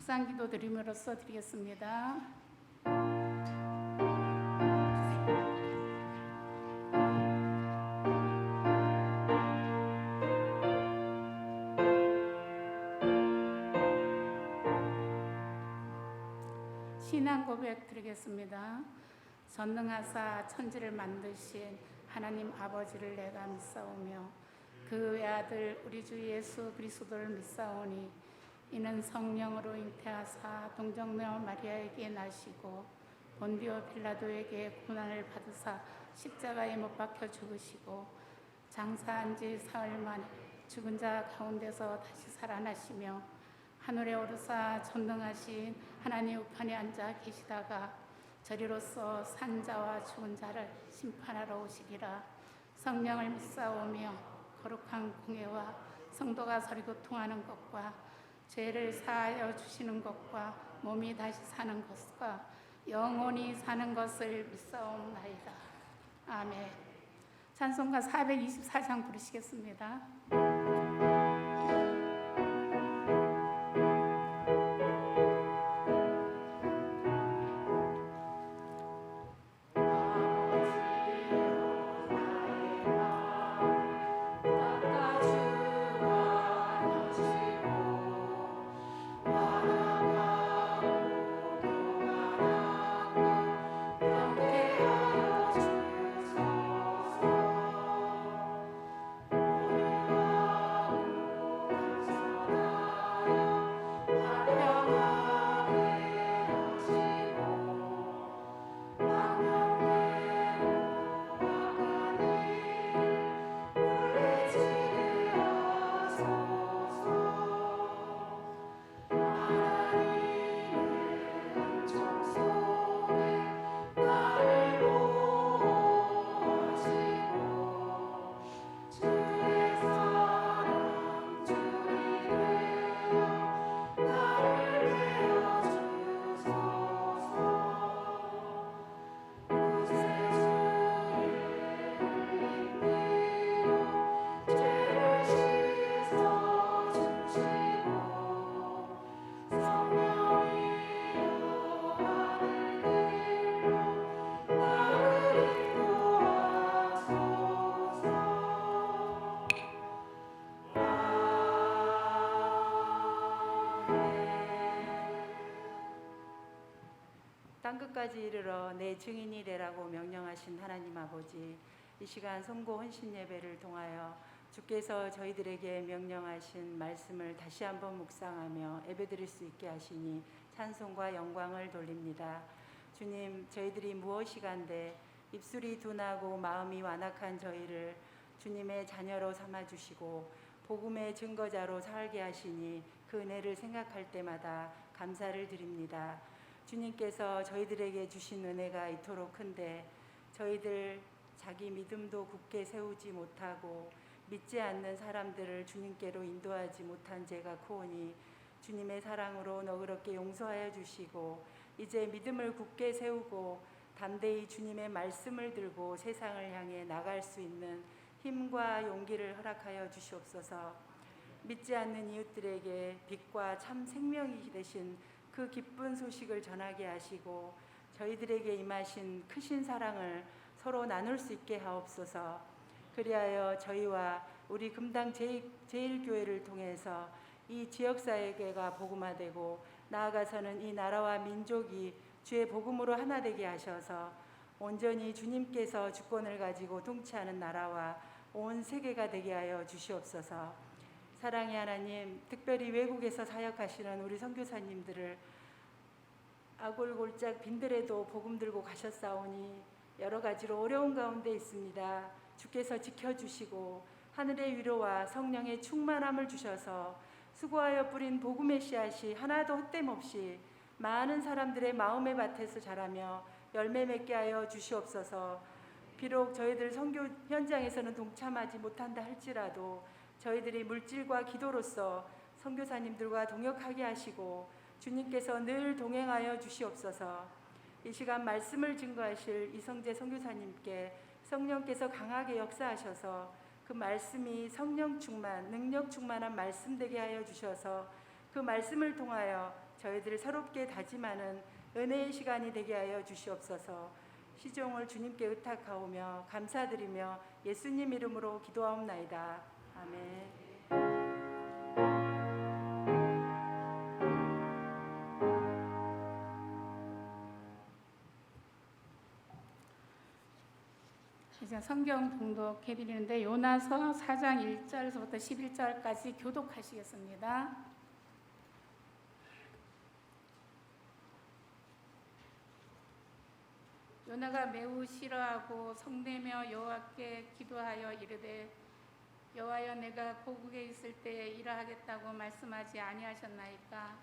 묵상기도 드림으로써 드리겠습니다. 신앙 고백 드리겠습니다. 전능하사 천지를 만드신 하나님 아버지를 내가 믿사오며 그 외아들 우리 주 예수 그리스도를 믿사오니 이는 성령으로 잉태하사 동정녀 마리아에게 나시고 본디오 빌라도에게 고난을 받으사 십자가에 못 박혀 죽으시고 장사한 지 사흘 만에 죽은 자 가운데서 다시 살아나시며 하늘에 오르사 전능하신 하나님 우편에 앉아 계시다가 저리로서 산자와 죽은 자를 심판하러 오시리라. 성령을 믿사오며 거룩한 공회와 성도가 서로 교통하는 것과 죄를 사하여 주시는 것과 몸이 다시 사는 것과 영원히 사는 것을 믿사옵나이다. 아멘. 찬송가 424장 부르시겠습니다. 땅끝까지 이르러 내 증인이 되라고 명령하신 하나님 아버지, 이 시간 성고 헌신 예배를 통하여 주께서 저희들에게 명령하신 말씀을 다시 한번 묵상하며 예배드릴 수 있게 하시니 찬송과 영광을 돌립니다. 주님, 저희들이 무엇이간데 입술이 둔하고 마음이 완악한 저희를 주님의 자녀로 삼아주시고 복음의 증거자로 살게 하시니 그 은혜를 생각할 때마다 감사를 드립니다. 주님께서 저희들에게 주신 은혜가 이토록 큰데 저희들 자기 믿음도 굳게 세우지 못하고 믿지 않는 사람들을 주님께로 인도하지 못한 죄가 크오니 주님의 사랑으로 너그럽게 용서하여 주시고 이제 믿음을 굳게 세우고 담대히 주님의 말씀을 들고 세상을 향해 나갈 수 있는 힘과 용기를 허락하여 주시옵소서. 믿지 않는 이웃들에게 빛과 참 생명이 되신 그 기쁜 소식을 전하게 하시고 저희들에게 임하신 크신 사랑을 서로 나눌 수 있게 하옵소서. 그리하여 저희와 우리 금당 제1교회를 통해서 이 지역사회가 복음화되고 나아가서는 이 나라와 민족이 주의 복음으로 하나 되게 하셔서 온전히 주님께서 주권을 가지고 통치하는 나라와 온 세계가 되게 하여 주시옵소서. 사랑의 하나님, 특별히 외국에서 사역하시는 우리 선교사님들을 아골골짝 빈들에도 복음 들고 가셨사오니 여러 가지로 어려운 가운데 있습니다. 주께서 지켜주시고 하늘의 위로와 성령의 충만함을 주셔서 수고하여 뿌린 복음의 씨앗이 하나도 헛됨 없이 많은 사람들의 마음의 밭에서 자라며 열매 맺게 하여 주시옵소서. 비록 저희들 선교 현장에서는 동참하지 못한다 할지라도 저희들이 물질과 기도로서 선교사님들과 동역하게 하시고 주님께서 늘 동행하여 주시옵소서. 이 시간 말씀을 증거하실 이성재 선교사님께 성령께서 강하게 역사하셔서 그 말씀이 성령 충만, 능력 충만한 말씀 되게 하여 주셔서 그 말씀을 통하여 저희들을 새롭게 다짐하는 은혜의 시간이 되게 하여 주시옵소서. 시종을 주님께 의탁하오며 감사드리며 예수님 이름으로 기도하옵나이다. 아멘. 이제 성경 봉독해 드리는데 요나서 4장 1절에서부터 11절까지 교독하시겠습니다. 요나가 매우 싫어하고 성내며 여호와께 기도하여 이르되 여호와여 내가 고국에 있을 때에 이러하겠다고 말씀하지 아니하셨나이까.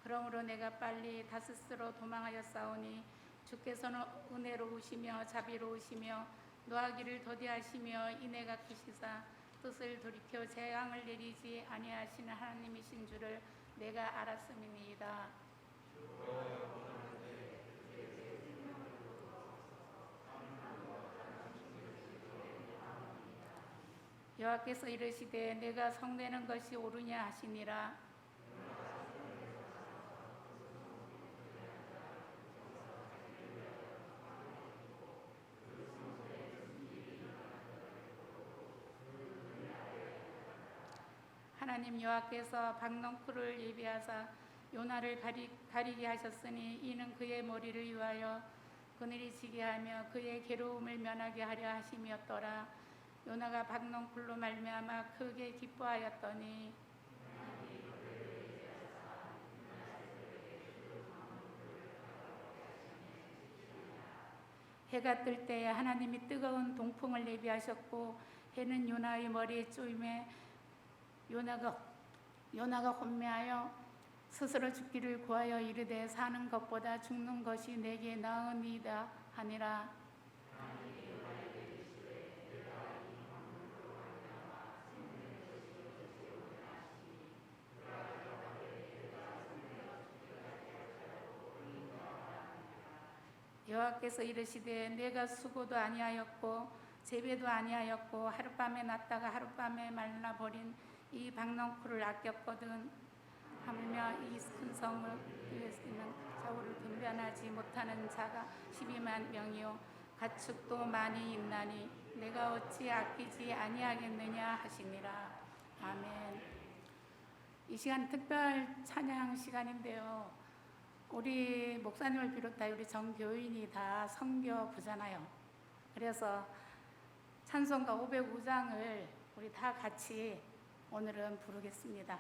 그러므로 내가 빨리 다스스로 도망하였사오니 주께서는 은혜로우시며 자비로우시며 노하기를 더디하시며 인애가 크시사 뜻을 돌이켜 재앙을 내리지 아니하시는 하나님이신 줄을 내가 알았음이니이다. 여호와께서 이르시되 내가 성내는 것이 옳으냐 하시니라. 하나님 여호와께서 박넝쿨을 예비하사 요나를 가리게 하셨으니 이는 그의 머리를 위하여 그늘이 지게 하며 그의 괴로움을 면하게 하려 하심이었더라. 요나가 박넝쿨로 말미암아 크게 기뻐하였더니 해가 뜰 때에 하나님이 뜨거운 동풍을 예비하셨고 해는 요나의 머리에 쪼임에 요나가 혼미하여 스스로 죽기를 구하여 이르되 사는 것보다 죽는 것이 내게 나으니이다 하니라. 여호와께서 이르시되 내가 수고도 아니하였고 재배도 아니하였고 하룻밤에 났다가 하룻밤에 말라버린 이 박넝쿨을 아꼈거든. 하물며 이 큰 성을 위해서는 좌우를 분변하지 못하는 자가 12만 명이요 가축도 많이 있나니 내가 어찌 아끼지 아니하겠느냐 하시니라. 아멘. 이 시간 특별 찬양 시간인데요. 우리 목사님을 비롯하여 우리 전교인이 다 선교부잖아요. 그래서 찬송가 505장을 우리 다 같이 오늘은 부르겠습니다.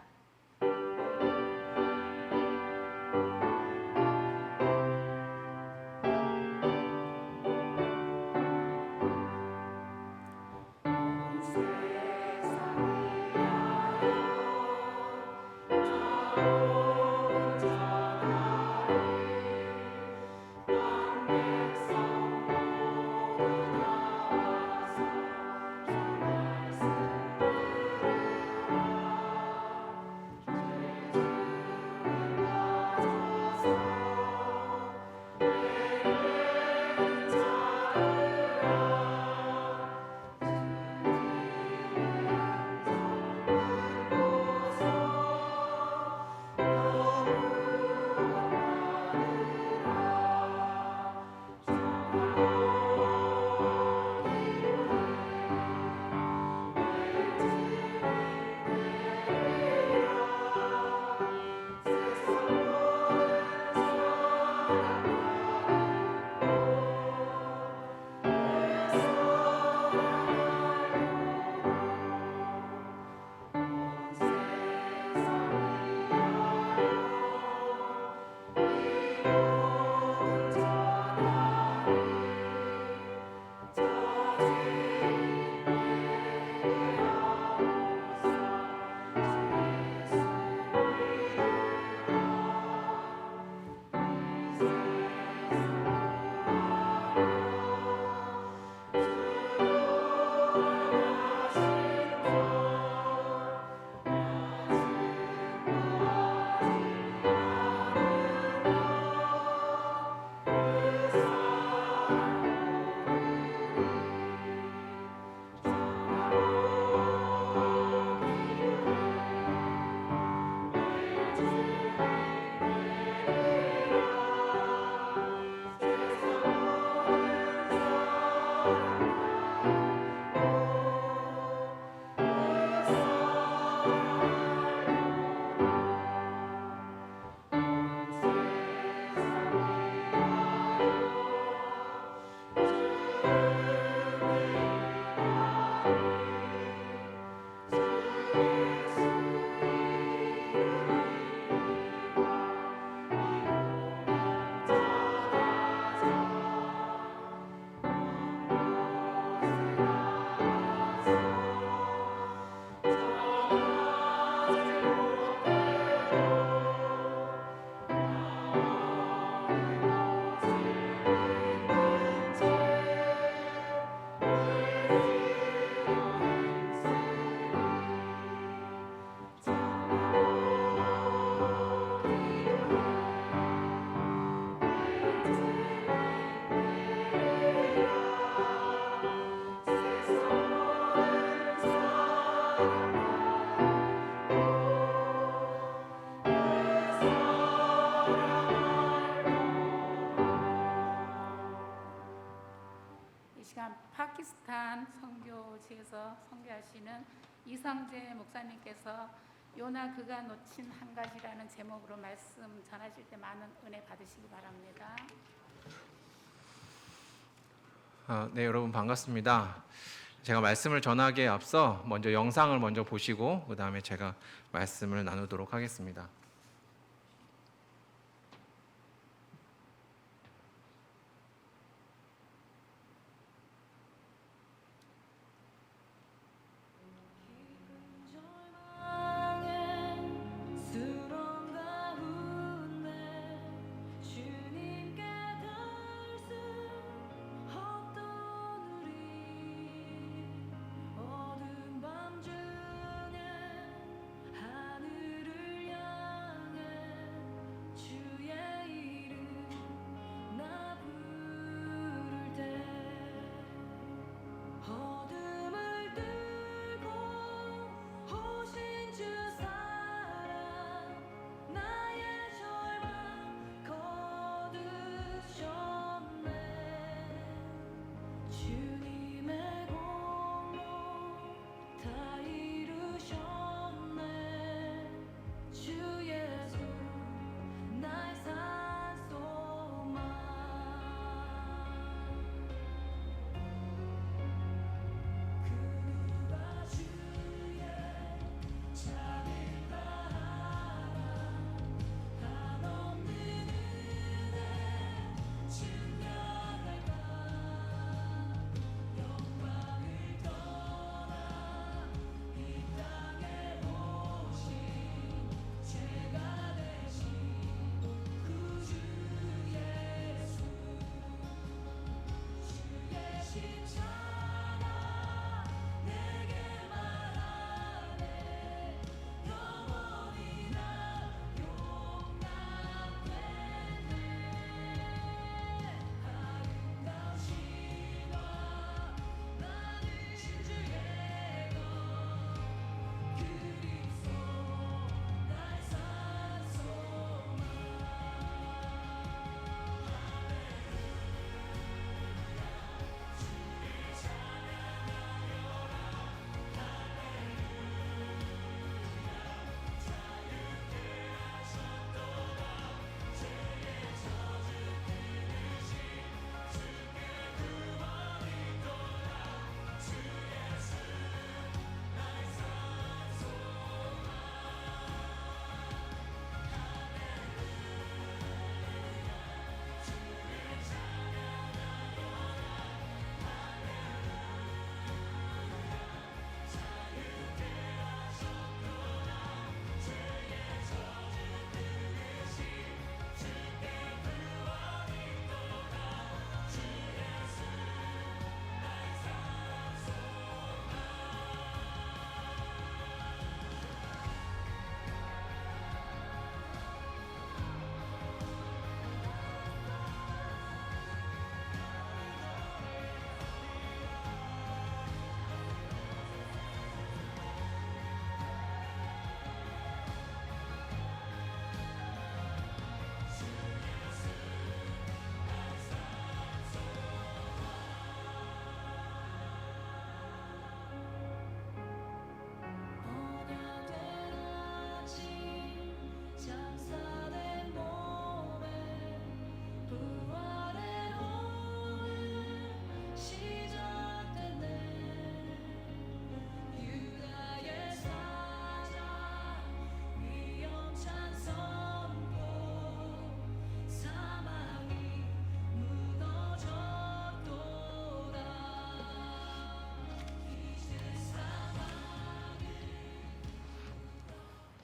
교회에서 선교하시는 이성재 목사님께서 요나 그가 놓친 한 가지라는 제목으로 말씀 전하실 때 많은 은혜 받으시기 바랍니다. 네, 여러분 반갑습니다. 제가 말씀을 전하기에 앞서 먼저 영상을 먼저 보시고 그 다음에 제가 말씀을 나누도록 하겠습니다.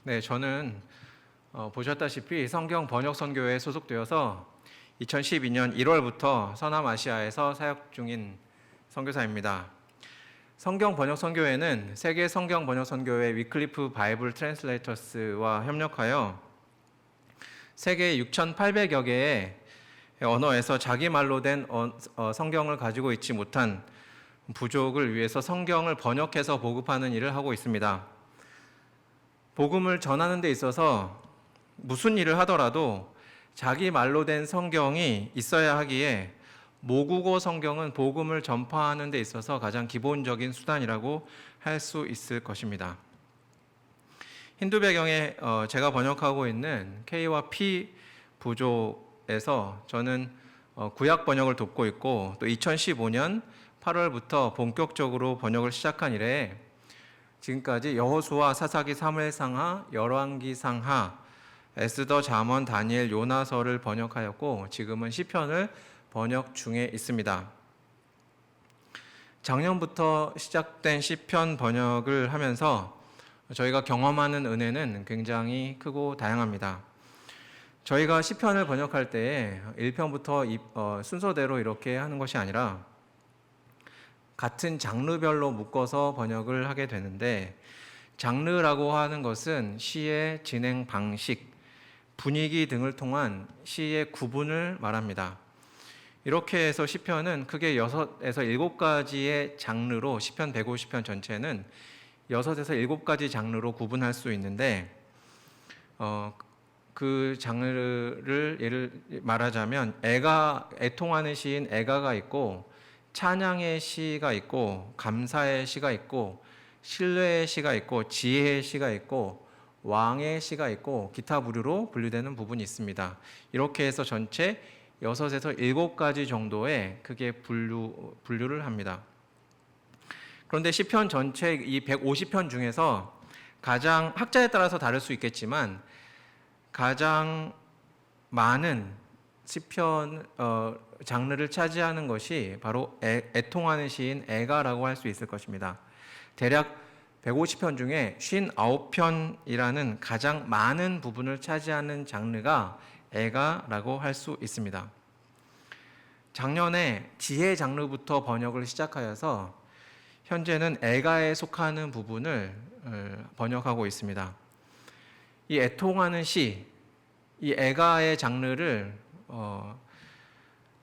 네, 저는 보셨다시피 성경 번역 선교회에 소속되어서 2012년 1월부터 서남아시아에서 사역 중인 선교사입니다. 성경 번역 선교회는 세계 성경 번역 선교회 위클리프 바이블 트랜슬레이터스와 협력하여 세계 6,800여 개의 언어에서 자기 말로 된 성경을 가지고 있지 못한 부족을 위해서 성경을 번역해서 보급하는 일을 하고 있습니다. 복음을 전하는 데 있어서 무슨 일을 하더라도 자기 말로 된 성경이 있어야 하기에 모국어 성경은 복음을 전파하는 데 있어서 가장 기본적인 수단이라고 할 수 있을 것입니다. 힌두 배경에 제가 번역하고 있는 K와 P 부족에서 저는 구약 번역을 돕고 있고, 또 2015년 8월부터 본격적으로 번역을 시작한 이래 지금까지 여호수아, 사사기, 사무엘상하, 열왕기상하, 에스더, 잠언, 다니엘, 요나서를 번역하였고, 지금은 시편을 번역 중에 있습니다. 작년부터 시작된 시편 번역을 하면서 저희가 경험하는 은혜는 굉장히 크고 다양합니다. 저희가 시편을 번역할 때 1편부터 순서대로 이렇게 하는 것이 아니라 같은 장르별로 묶어서 번역을 하게 되는데, 장르라고 하는 것은 시의 진행 방식, 분위기 등을 통한 시의 구분을 말합니다. 이렇게 해서 시편은 크게 6에서 7가지의 장르로, 시편 150편 전체는 6에서 7가지 장르로 구분할 수 있는데, 그 장르를 예를 말하자면 애통하는 시인 애가가 있고, 찬양의 시가 있고, 감사의 시가 있고, 신뢰의 시가 있고, 지혜의 시가 있고, 왕의 시가 있고, 기타 부류로 분류되는 부분이 있습니다. 이렇게 해서 전체 6에서 7가지 정도의 크게 분류를 합니다. 그런데 시편 전체 이 150편 중에서 가장, 학자에 따라서 다를 수 있겠지만 가장 많은 시편 장르를 차지하는 것이 바로 애통하는 시인 애가라고 할 수 있을 것입니다. 대략 150편 중에 59편이라는 가장 많은 부분을 차지하는 장르가 애가라고 할 수 있습니다. 작년에 지혜 장르부터 번역을 시작하여서 현재는 애가에 속하는 부분을 번역하고 있습니다. 이 애통하는 시, 이 애가의 장르를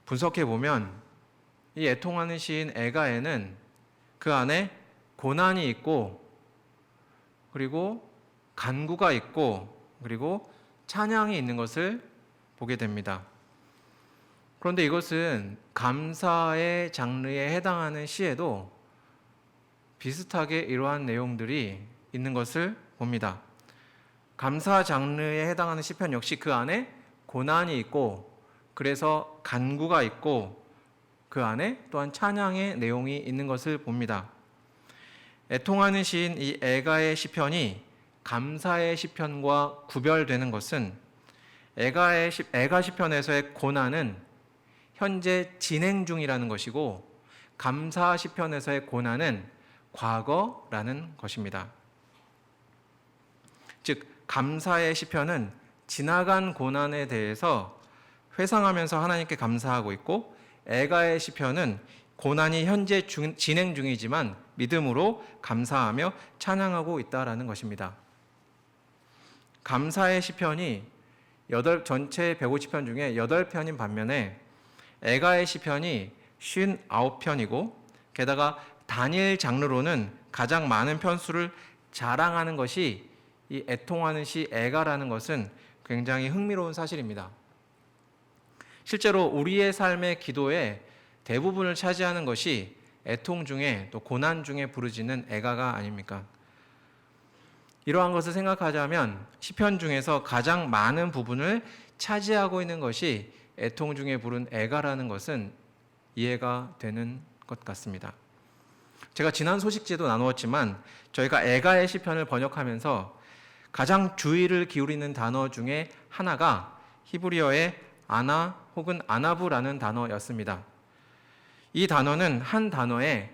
분석해 보면, 이 애통하는 시인 애가에는 그 안에 고난이 있고, 그리고 간구가 있고, 그리고 찬양이 있는 것을 보게 됩니다. 그런데 이것은 감사의 장르에 해당하는 시에도 비슷하게 이러한 내용들이 있는 것을 봅니다. 감사 장르에 해당하는 시편 역시 그 안에 고난이 있고, 그래서 간구가 있고, 그 안에 또한 찬양의 내용이 있는 것을 봅니다. 애통하는 시인 이 애가의 시편이 감사의 시편과 구별되는 것은, 애가 시편에서의 고난은 현재 진행 중이라는 것이고, 감사 시편에서의 고난은 과거라는 것입니다. 즉, 감사의 시편은 지나간 고난에 대해서 회상하면서 하나님께 감사하고 있고, 애가의 시편은 고난이 현재 진행 중이지만 믿음으로 감사하며 찬양하고 있다라는 것입니다. 감사의 시편이 전체 150편 중에 8편인 반면에 애가의 시편이 59편이고, 게다가 다니엘 장르로는 가장 많은 편수를 자랑하는 것이 이 애통하는 시 애가라는 것은 굉장히 흥미로운 사실입니다. 실제로 우리의 삶의 기도의 대부분을 차지하는 것이 애통 중에, 또 고난 중에 부르짖는 애가가 아닙니까? 이러한 것을 생각하자면 시편 중에서 가장 많은 부분을 차지하고 있는 것이 애통 중에 부른 애가라는 것은 이해가 되는 것 같습니다. 제가 지난 소식지에도 나누었지만 저희가 애가의 시편을 번역하면서 가장 주의를 기울이는 단어 중에 하나가 히브리어의 아나 혹은 아나부라는 단어였습니다. 이 단어는 한 단어에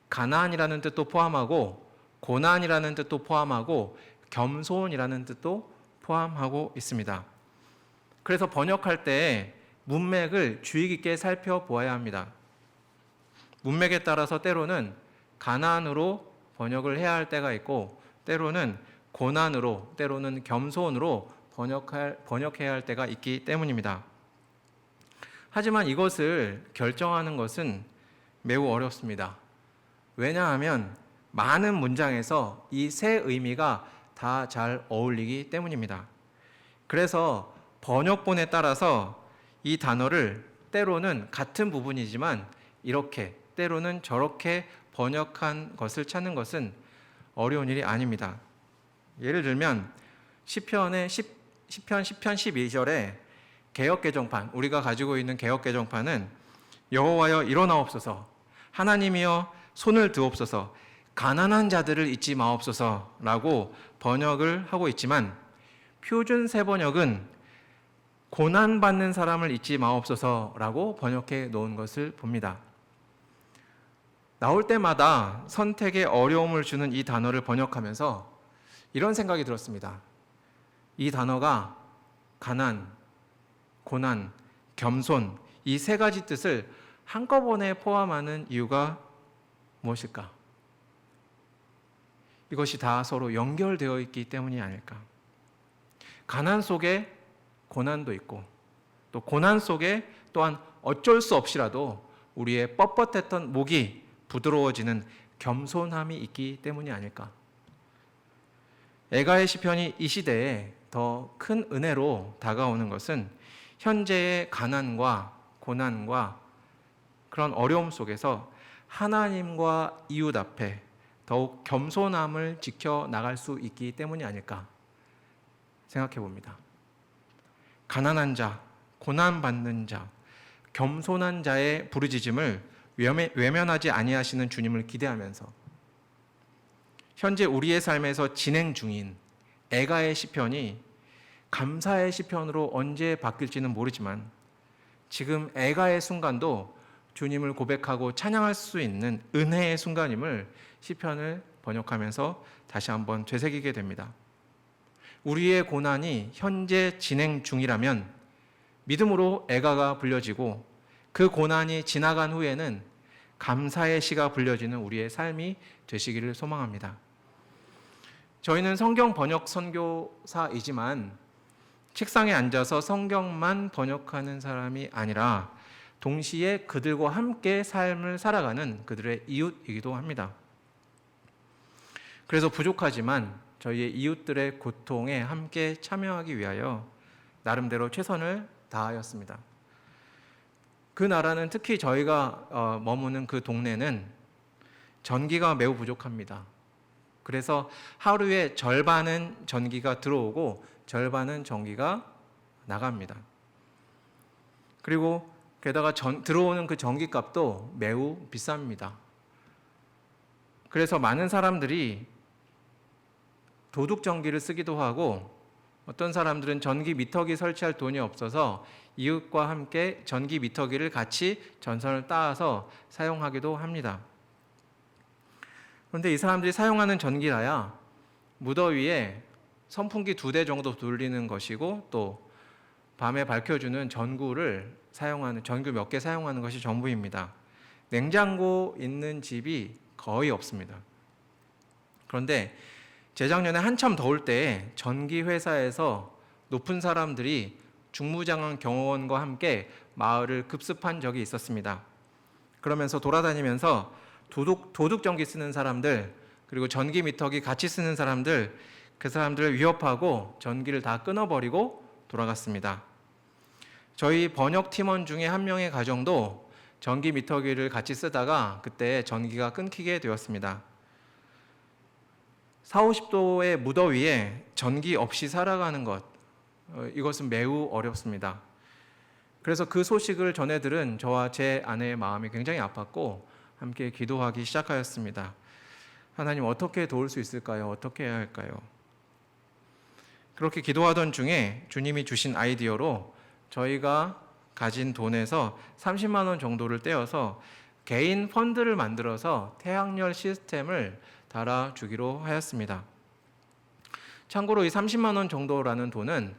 가난이라는 뜻도 포함하고, 고난이라는 뜻도 포함하고, 겸손이라는 뜻도 포함하고 있습니다. 그래서 번역할 때 문맥을 주의 깊게 살펴보아야 합니다. 문맥에 따라서 때로는 가난으로 번역을 해야 할 때가 있고, 때로는 고난으로, 때로는 겸손으로 번역해야 할 때가 있기 때문입니다. 하지만 이것을 결정하는 것은 매우 어렵습니다. 왜냐하면 많은 문장에서 이 세 의미가 다 잘 어울리기 때문입니다. 그래서 번역본에 따라서 이 단어를 때로는 같은 부분이지만 이렇게 때로는 저렇게 번역한 것을 찾는 것은 어려운 일이 아닙니다. 예를 들면 시편 12절에 개역개정판, 우리가 가지고 있는 개역개정판은 여호와여 일어나옵소서, 하나님이여 손을 드옵소서, 가난한 자들을 잊지 마옵소서라고 번역을 하고 있지만 표준 세번역은 고난받는 사람을 잊지 마옵소서라고 번역해 놓은 것을 봅니다. 나올 때마다 선택에 어려움을 주는 이 단어를 번역하면서 이런 생각이 들었습니다. 이 단어가 가난, 고난, 겸손 이 세 가지 뜻을 한꺼번에 포함하는 이유가 무엇일까? 이것이 다 서로 연결되어 있기 때문이 아닐까? 가난 속에 고난도 있고 또 고난 속에 또한 어쩔 수 없이라도 우리의 뻣뻣했던 목이 부드러워지는 겸손함이 있기 때문이 아닐까? 애가의 시편이 이 시대에 더 큰 은혜로 다가오는 것은 현재의 가난과 고난과 그런 어려움 속에서 하나님과 이웃 앞에 더욱 겸손함을 지켜나갈 수 있기 때문이 아닐까 생각해 봅니다. 가난한 자, 고난받는 자, 겸손한 자의 부르짖음을 외면하지 아니하시는 주님을 기대하면서 현재 우리의 삶에서 진행 중인 애가의 시편이 감사의 시편으로 언제 바뀔지는 모르지만 지금 애가의 순간도 주님을 고백하고 찬양할 수 있는 은혜의 순간임을 시편을 번역하면서 다시 한번 되새기게 됩니다. 우리의 고난이 현재 진행 중이라면 믿음으로 애가가 불려지고 그 고난이 지나간 후에는 감사의 시가 불려지는 우리의 삶이 되시기를 소망합니다. 저희는 성경 번역 선교사이지만 책상에 앉아서 성경만 번역하는 사람이 아니라 동시에 그들과 함께 삶을 살아가는 그들의 이웃이기도 합니다. 그래서 부족하지만 저희의 이웃들의 고통에 함께 참여하기 위하여 나름대로 최선을 다하였습니다. 그 나라는 특히 저희가 머무는 그 동네는 전기가 매우 부족합니다. 그래서 하루에 절반은 전기가 들어오고 절반은 전기가 나갑니다. 그리고 게다가 들어오는 그 전기값도 매우 비쌉니다. 그래서 많은 사람들이 도둑 전기를 쓰기도 하고 어떤 사람들은 전기 미터기 설치할 돈이 없어서 이웃과 함께 전기 미터기를 같이 전선을 따서 사용하기도 합니다. 그런데 이 사람들이 사용하는 전기라야 무더위에 선풍기 2대 정도 돌리는 것이고 또 밤에 밝혀주는 전구를 사용하는 전구 몇 개 사용하는 것이 전부입니다. 냉장고 있는 집이 거의 없습니다. 그런데 재작년에 한참 더울 때 전기 회사에서 높은 사람들이 중무장관 경호원과 함께 마을을 급습한 적이 있었습니다. 그러면서 돌아다니면서 도둑 전기 쓰는 사람들 그리고 전기 미터기 같이 쓰는 사람들 그 사람들을 위협하고 전기를 다 끊어버리고 돌아갔습니다. 저희 번역 팀원 중에 한 명의 가정도 전기 미터기를 같이 쓰다가 그때 전기가 끊기게 되었습니다. 40~50도의 무더위에 전기 없이 살아가는 것 이것은 매우 어렵습니다. 그래서 그 소식을 전해 들은 저와 제 아내의 마음이 굉장히 아팠고 함께 기도하기 시작하였습니다. 하나님 어떻게 도울 수 있을까요? 어떻게 해야 할까요? 그렇게 기도하던 중에 주님이 주신 아이디어로 저희가 가진 돈에서 30만 원 정도를 떼어서 개인 펀드를 만들어서 태양열 시스템을 달아주기로 하였습니다. 참고로 이 30만 원 정도라는 돈은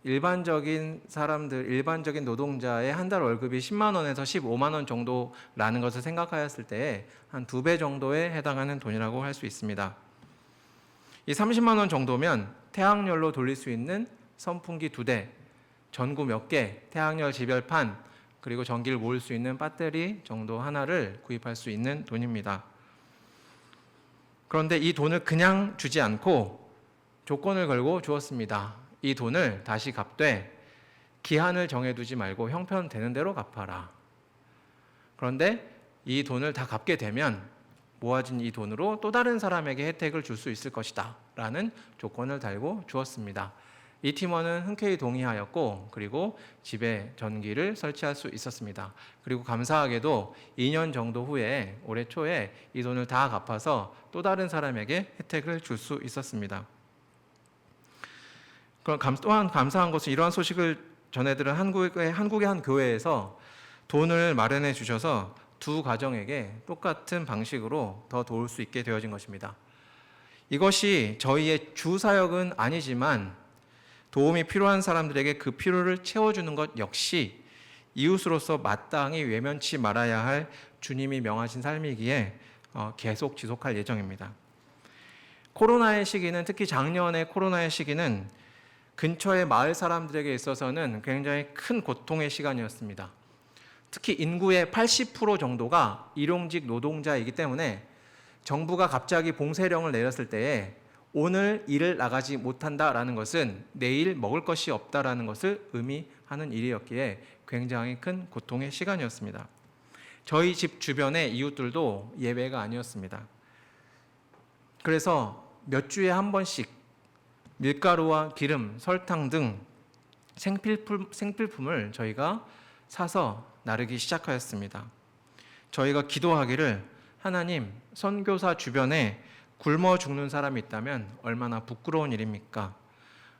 일반적인 노동자의 한 달 월급이 10만 원에서 15만 원 정도라는 것을 생각하였을 때 한 2배 정도에 해당하는 돈이라고 할 수 있습니다. 이 30만 원 정도면 태양열로 돌릴 수 있는 선풍기 2대, 전구 몇 개, 태양열 지별판, 그리고 전기를 모을 수 있는 배터리 정도 하나를 구입할 수 있는 돈입니다. 그런데 이 돈을 그냥 주지 않고 조건을 걸고 주었습니다. 이 돈을 다시 갚되 기한을 정해두지 말고 형편되는 대로 갚아라. 그런데 이 돈을 다 갚게 되면 모아진 이 돈으로 또 다른 사람에게 혜택을 줄 수 있을 것이다 라는 조건을 달고 주었습니다. 이 팀원은 흔쾌히 동의하였고 그리고 집에 전기를 설치할 수 있었습니다. 그리고 감사하게도 2년 정도 후에 올해 초에 이 돈을 다 갚아서 또 다른 사람에게 혜택을 줄 수 있었습니다. 또한 감사한 것은 이러한 소식을 전해들은 한국의 한 교회에서 돈을 마련해 주셔서 두 가정에게 똑같은 방식으로 더 도울 수 있게 되어진 것입니다. 이것이 저희의 주 사역은 아니지만 도움이 필요한 사람들에게 그 필요를 채워주는 것 역시 이웃으로서 마땅히 외면치 말아야 할 주님이 명하신 삶이기에 계속 지속할 예정입니다. 코로나의 시기는, 특히 작년의 코로나의 시기는 근처의 마을 사람들에게 있어서는 굉장히 큰 고통의 시간이었습니다. 특히 인구의 80% 정도가 일용직 노동자이기 때문에 정부가 갑자기 봉쇄령을 내렸을 때에 오늘 일을 나가지 못한다라는 것은 내일 먹을 것이 없다라는 것을 의미하는 일이었기에 굉장히 큰 고통의 시간이었습니다. 저희 집 주변의 이웃들도 예외가 아니었습니다. 그래서 몇 주에 한 번씩 밀가루와 기름, 설탕 등 생필품을 저희가 사서 나르기 시작하였습니다. 저희가 기도하기를 하나님, 선교사 주변에 굶어 죽는 사람이 있다면 얼마나 부끄러운 일입니까?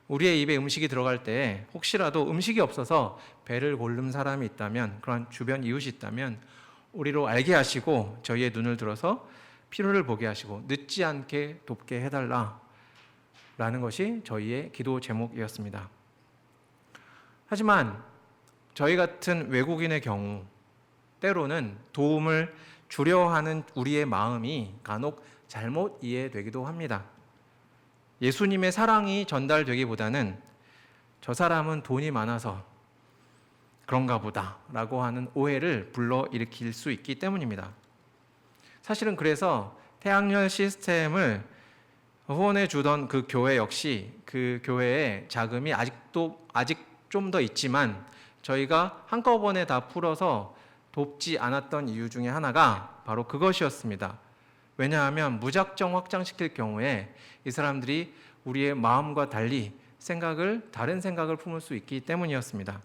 우리의 입에 음식이 들어갈 때 혹시라도 음식이 없어서 배를 고른 사람이 있다면, 그런 주변 이웃이 있다면 우리로 알게 하시고 저희의 눈을 들어서 필요를 보게 하시고 늦지 않게 돕게 해달라 라는 것이 저희의 기도 제목이었습니다. 하지만 저희 같은 외국인의 경우 때로는 도움을 주려 하는 우리의 마음이 간혹 잘못 이해되기도 합니다. 예수님의 사랑이 전달되기보다는 저 사람은 돈이 많아서 그런가 보다 라고 하는 오해를 불러일으킬 수 있기 때문입니다. 사실은 그래서 태양열 시스템을 후원해 주던 그 교회 역시 그 교회의 자금이 아직 좀 더 있지만 저희가 한꺼번에 다 풀어서 돕지 않았던 이유 중에 하나가 바로 그것이었습니다. 왜냐하면 무작정 확장시킬 경우에 이 사람들이 우리의 마음과 달리 다른 생각을 품을 수 있기 때문이었습니다.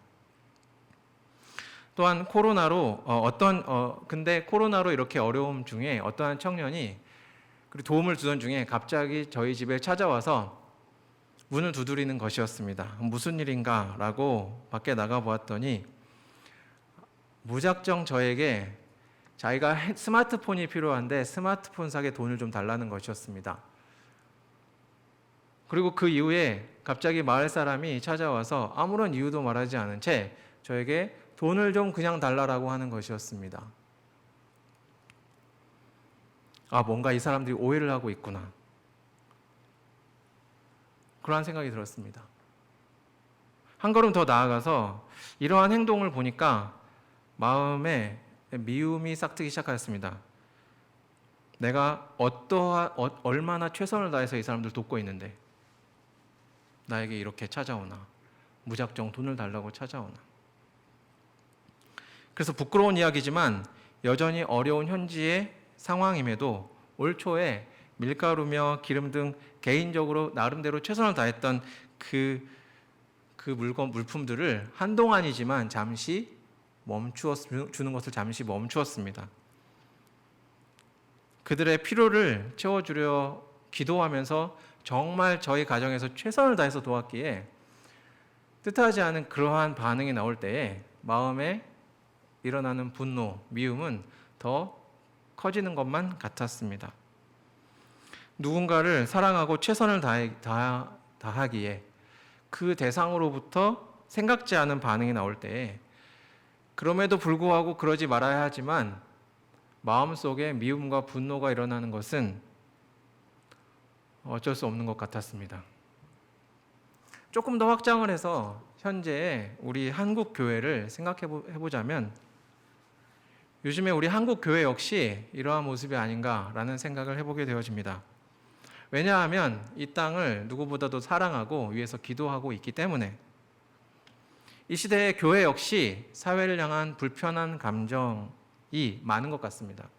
또한 코로나로 근데 코로나로 이렇게 어려움 중에 어떠한 청년이 도움을 주던 중에 갑자기 저희 집에 찾아와서 문을 두드리는 것이었습니다. 무슨 일인가 라고 밖에 나가 보았더니 무작정 저에게 자기가 스마트폰이 필요한데 스마트폰 사게 돈을 좀 달라는 것이었습니다. 그리고 그 이후에 갑자기 마을 사람이 찾아와서 아무런 이유도 말하지 않은 채 저에게 돈을 좀 그냥 달라고 하는 것이었습니다. 뭔가 이 사람들이 오해를 하고 있구나. 그러한 생각이 들었습니다. 한 걸음 더 나아가서 이러한 행동을 보니까 마음에 미움이 싹트기 시작하였습니다. 내가 얼마나 최선을 다해서 이 사람들 돕고 있는데 나에게 이렇게 찾아오나, 무작정 돈을 달라고 찾아오나. 그래서 부끄러운 이야기지만 여전히 어려운 현지의 상황임에도 올 초에 밀가루며 기름 등 개인적으로 나름대로 최선을 다했던 그 물품들을 한동안이지만 잠시 주는 것을 잠시 멈추었습니다. 그들의 필요를 채워주려 기도하면서 정말 저희 가정에서 최선을 다해서 도왔기에 뜻하지 않은 그러한 반응이 나올 때에 마음에 일어나는 분노, 미움은 더 커지는 것만 같았습니다. 누군가를 사랑하고 최선을 다하기에 그 대상으로부터 생각지 않은 반응이 나올 때에 그럼에도 불구하고 그러지 말아야 하지만 마음속에 미움과 분노가 일어나는 것은 어쩔 수 없는 것 같았습니다. 조금 더 확장을 해서 현재 우리 한국 교회를 생각해 보자면 요즘에 우리 한국 교회 역시 이러한 모습이 아닌가라는 생각을 해보게 되어집니다. 왜냐하면 이 땅을 누구보다도 사랑하고 위해서 기도하고 있기 때문에 이 시대의 교회 역시 사회를 향한 불편한 감정이 많은 것 같습니다.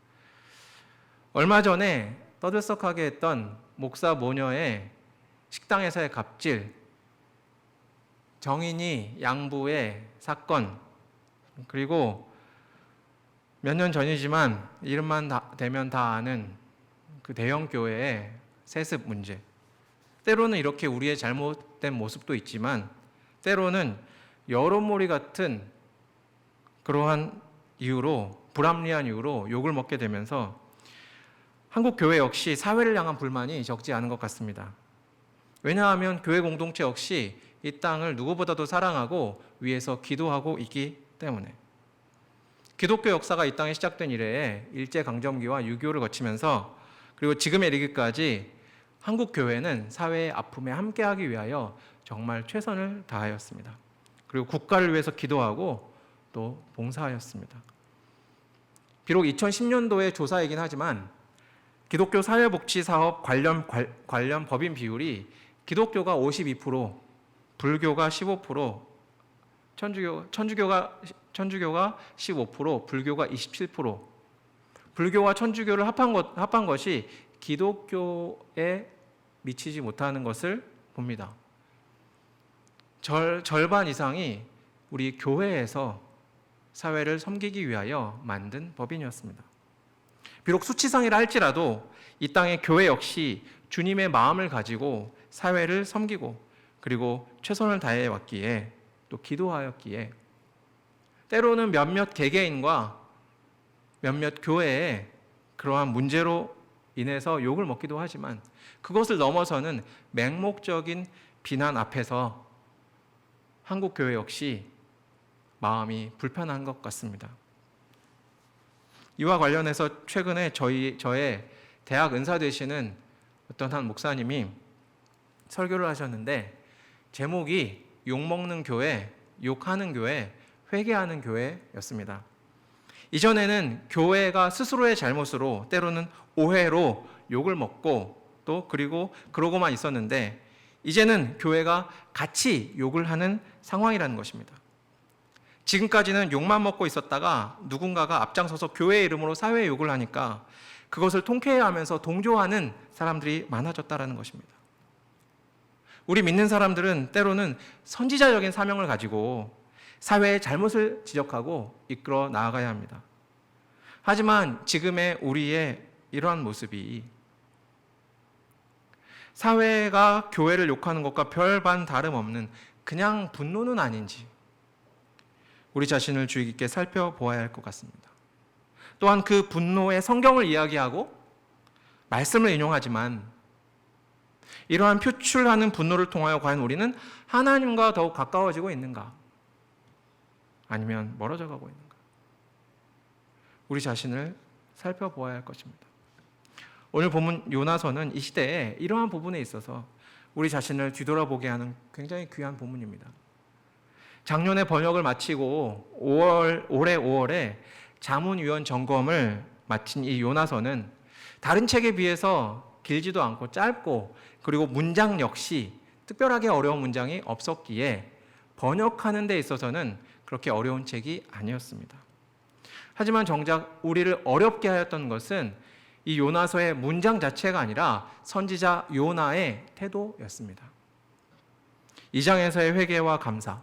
얼마 전에 떠들썩하게 했던 목사 모녀의 식당에서의 갑질, 정인이 양부의 사건, 그리고 몇 년 전이지만 이름만 대면 다 아는 그 대형 교회의 세습 문제. 때로는 이렇게 우리의 잘못된 모습도 있지만 때로는 여론몰이 같은 그러한 이유로, 불합리한 이유로 욕을 먹게 되면서 한국 교회 역시 사회를 향한 불만이 적지 않은 것 같습니다. 왜냐하면 교회 공동체 역시 이 땅을 누구보다도 사랑하고 위해서 기도하고 있기 때문에. 기독교 역사가 이 땅에 시작된 이래에 일제강점기와 6.25를 거치면서 그리고 지금에 이르기까지 한국 교회는 사회의 아픔에 함께하기 위하여 정말 최선을 다하였습니다. 그리고 국가를 위해서 기도하고 또 봉사하였습니다. 비록 2010년도의 조사이긴 하지만 기독교 사회복지사업 관련 법인 비율이 기독교가 52%, 불교가 15%, 천주교가 15%, 불교가 27%, 불교와 천주교를 합한 것이 기독교에 미치지 못하는 것을 봅니다. 절반 이상이 우리 교회에서 사회를 섬기기 위하여 만든 법인이었습니다. 비록 수치상이라 할지라도 이 땅의 교회 역시 주님의 마음을 가지고 사회를 섬기고 그리고 최선을 다해 왔기에 또 기도하였기에 때로는 몇몇 개개인과 몇몇 교회에 그러한 문제로 인해서 욕을 먹기도 하지만 그것을 넘어서는 맹목적인 비난 앞에서 한국 교회 역시 마음이 불편한 것 같습니다. 이와 관련해서 최근에 저의 대학 은사 되시는 어떤 한 목사님이 설교를 하셨는데 제목이 욕먹는 교회, 욕하는 교회, 회개하는 교회였습니다. 이전에는 교회가 스스로의 잘못으로 때로는 오해로 욕을 먹고 또 그리고 그러고만 있었는데 이제는 교회가 같이 욕을 하는 상황이라는 것입니다. 지금까지는 욕만 먹고 있었다가 누군가가 앞장서서 교회의 이름으로 사회에 욕을 하니까 그것을 통쾌해하면서 동조하는 사람들이 많아졌다는 것입니다. 우리 믿는 사람들은 때로는 선지자적인 사명을 가지고 사회의 잘못을 지적하고 이끌어 나아가야 합니다. 하지만 지금의 우리의 이러한 모습이 사회가 교회를 욕하는 것과 별반 다름없는 그냥 분노는 아닌지 우리 자신을 주의 깊게 살펴보아야 할 것 같습니다. 또한 그 분노의 성경을 이야기하고 말씀을 인용하지만 이러한 표출하는 분노를 통하여 과연 우리는 하나님과 더욱 가까워지고 있는가? 아니면 멀어져 가고 있는가? 우리 자신을 살펴보아야 할 것입니다. 오늘 본문 요나서는 이 시대에 이러한 부분에 있어서 우리 자신을 뒤돌아보게 하는 굉장히 귀한 본문입니다. 작년에 번역을 마치고 올해 5월에 자문위원 점검을 마친 이 요나서는 다른 책에 비해서 길지도 않고 짧고 그리고 문장 역시 특별하게 어려운 문장이 없었기에 번역하는 데 있어서는 그렇게 어려운 책이 아니었습니다. 하지만 정작 우리를 어렵게 하였던 것은 이 요나서의 문장 자체가 아니라 선지자 요나의 태도였습니다. 2장에서의 회개와 감사,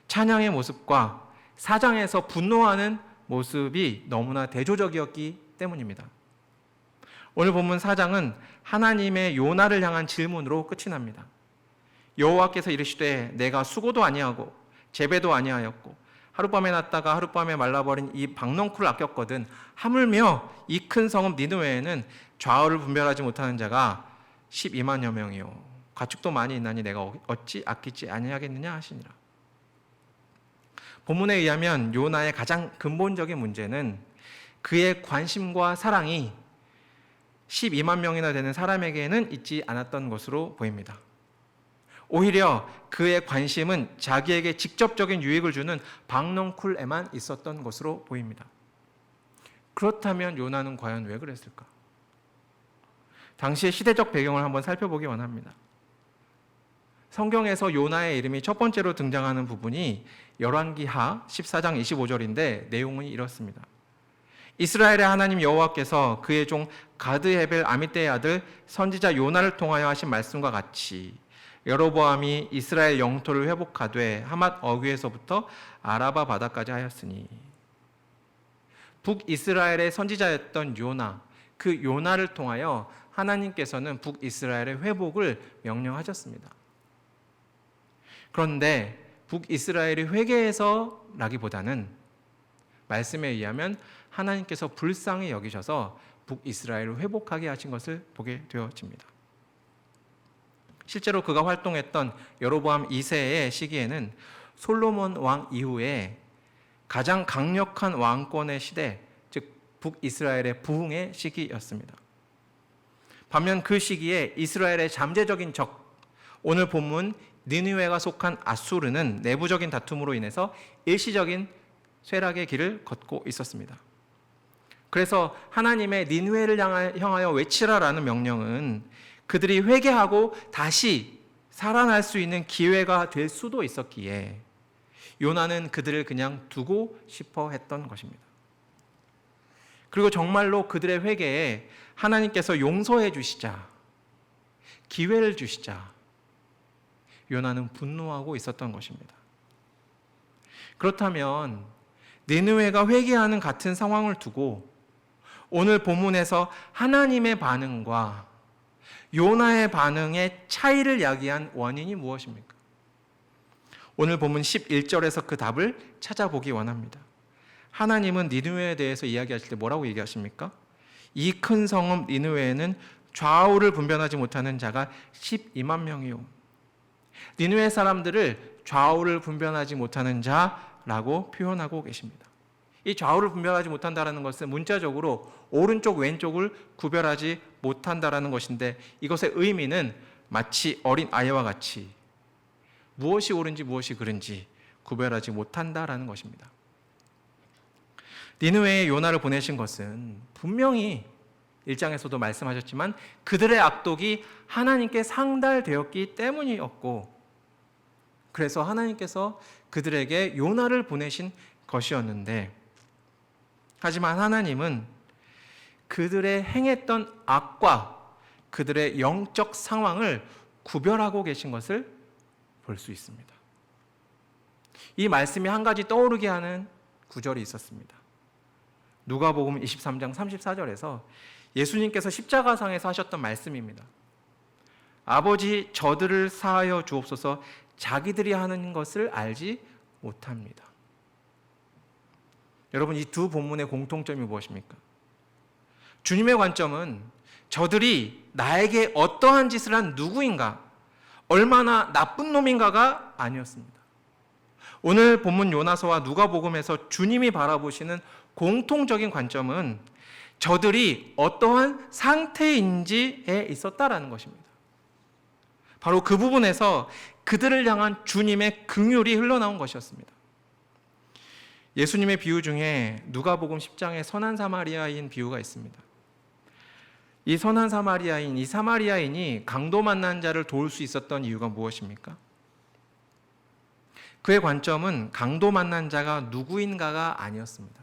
찬양의 모습과 4장에서 분노하는 모습이 너무나 대조적이었기 때문입니다. 오늘 본문 4장은 하나님의 요나를 향한 질문으로 끝이 납니다. 여호와께서 이르시되 내가 수고도 아니하고 재배도 아니하였고 하룻밤에 났다가 하룻밤에 말라버린 이 박넝쿨을 아꼈거든 하물며 이 큰 성읍 니느웨에는 좌우를 분별하지 못하는 자가 12만여 명이요 가축도 많이 있나니 내가 어찌 아끼지 아니하겠느냐 하시니라. 본문에 의하면 요나의 가장 근본적인 문제는 그의 관심과 사랑이 12만 명이나 되는 사람에게는 있지 않았던 것으로 보입니다. 오히려 그의 관심은 자기에게 직접적인 유익을 주는 박넝쿨에만 있었던 것으로 보입니다. 그렇다면 요나는 과연 왜 그랬을까? 당시의 시대적 배경을 한번 살펴보기 원합니다. 성경에서 요나의 이름이 첫 번째로 등장하는 부분이 열왕기하 14장 25절인데 내용은 이렇습니다. 이스라엘의 하나님 여호와께서 그의 종 가드헤벨 아미떼의 아들 선지자 요나를 통하여 하신 말씀과 같이 여로보암이 이스라엘 영토를 회복하되 하맛 어귀에서부터 아라바 바다까지 하였으니, 북이스라엘의 선지자였던 요나, 그 요나를 통하여 하나님께서는 북이스라엘의 회복을 명령하셨습니다. 그런데 북이스라엘이 회개해서라기보다는 말씀에 의하면 하나님께서 불쌍히 여기셔서 북이스라엘을 회복하게 하신 것을 보게 되어집니다. 실제로 그가 활동했던 여로보암 2세의 시기에는 솔로몬 왕 이후에 가장 강력한 왕권의 시대, 즉 북이스라엘의 부흥의 시기였습니다. 반면 그 시기에 이스라엘의 잠재적인 적, 오늘 본문 니느웨가 속한 아수르는 내부적인 다툼으로 인해서 일시적인 쇠락의 길을 걷고 있었습니다. 그래서 하나님의 니느웨를 향하여 외치라라는 명령은 그들이 회개하고 다시 살아날 수 있는 기회가 될 수도 있었기에 요나는 그들을 그냥 두고 싶어 했던 것입니다. 그리고 정말로 그들의 회개에 하나님께서 용서해 주시자, 기회를 주시자 요나는 분노하고 있었던 것입니다. 그렇다면 니느웨가 회개하는 같은 상황을 두고 오늘 본문에서 하나님의 반응과 요나의 반응의 차이를 야기한 원인이 무엇입니까? 오늘 본문 11절에서 그 답을 찾아보기 원합니다. 하나님은 니느웨에 대해서 이야기하실 때 뭐라고 얘기하십니까? 이 큰 성읍 니느웨에는 좌우를 분별하지 못하는 자가 12만 명이요. 니느웨 사람들을 좌우를 분별하지 못하는 자라고 표현하고 계십니다. 이 좌우를 분별하지 못한다는 것은 문자적으로 오른쪽 왼쪽을 구별하지 못한다는 것인데, 이것의 의미는 마치 어린 아이와 같이 무엇이 옳은지 무엇이 그른지 구별하지 못한다는 것입니다. 니느웨에 요나를 보내신 것은 분명히 1장에서도 말씀하셨지만 그들의 악독이 하나님께 상달되었기 때문이었고, 그래서 하나님께서 그들에게 요나를 보내신 것이었는데, 하지만 하나님은 그들의 행했던 악과 그들의 영적 상황을 구별하고 계신 것을 볼 수 있습니다. 이 말씀이 한 가지 떠오르게 하는 구절이 있었습니다. 누가복음 23장 34절에서 예수님께서 십자가상에서 하셨던 말씀입니다. 아버지, 저들을 사하여 주옵소서, 자기들이 하는 것을 알지 못합니다. 여러분, 이 두 본문의 공통점이 무엇입니까? 주님의 관점은 저들이 나에게 어떠한 짓을 한 누구인가, 얼마나 나쁜 놈인가가 아니었습니다. 오늘 본문 요나서와 누가복음에서 주님이 바라보시는 공통적인 관점은 저들이 어떠한 상태인지에 있었다라는 것입니다. 바로 그 부분에서 그들을 향한 주님의 긍휼이 흘러나온 것이었습니다. 예수님의 비유 중에 누가복음 10장에 선한 사마리아인 비유가 있습니다. 이 선한 사마리아인, 이 사마리아인이 강도 만난 자를 도울 수 있었던 이유가 무엇입니까? 그의 관점은 강도 만난 자가 누구인가가 아니었습니다.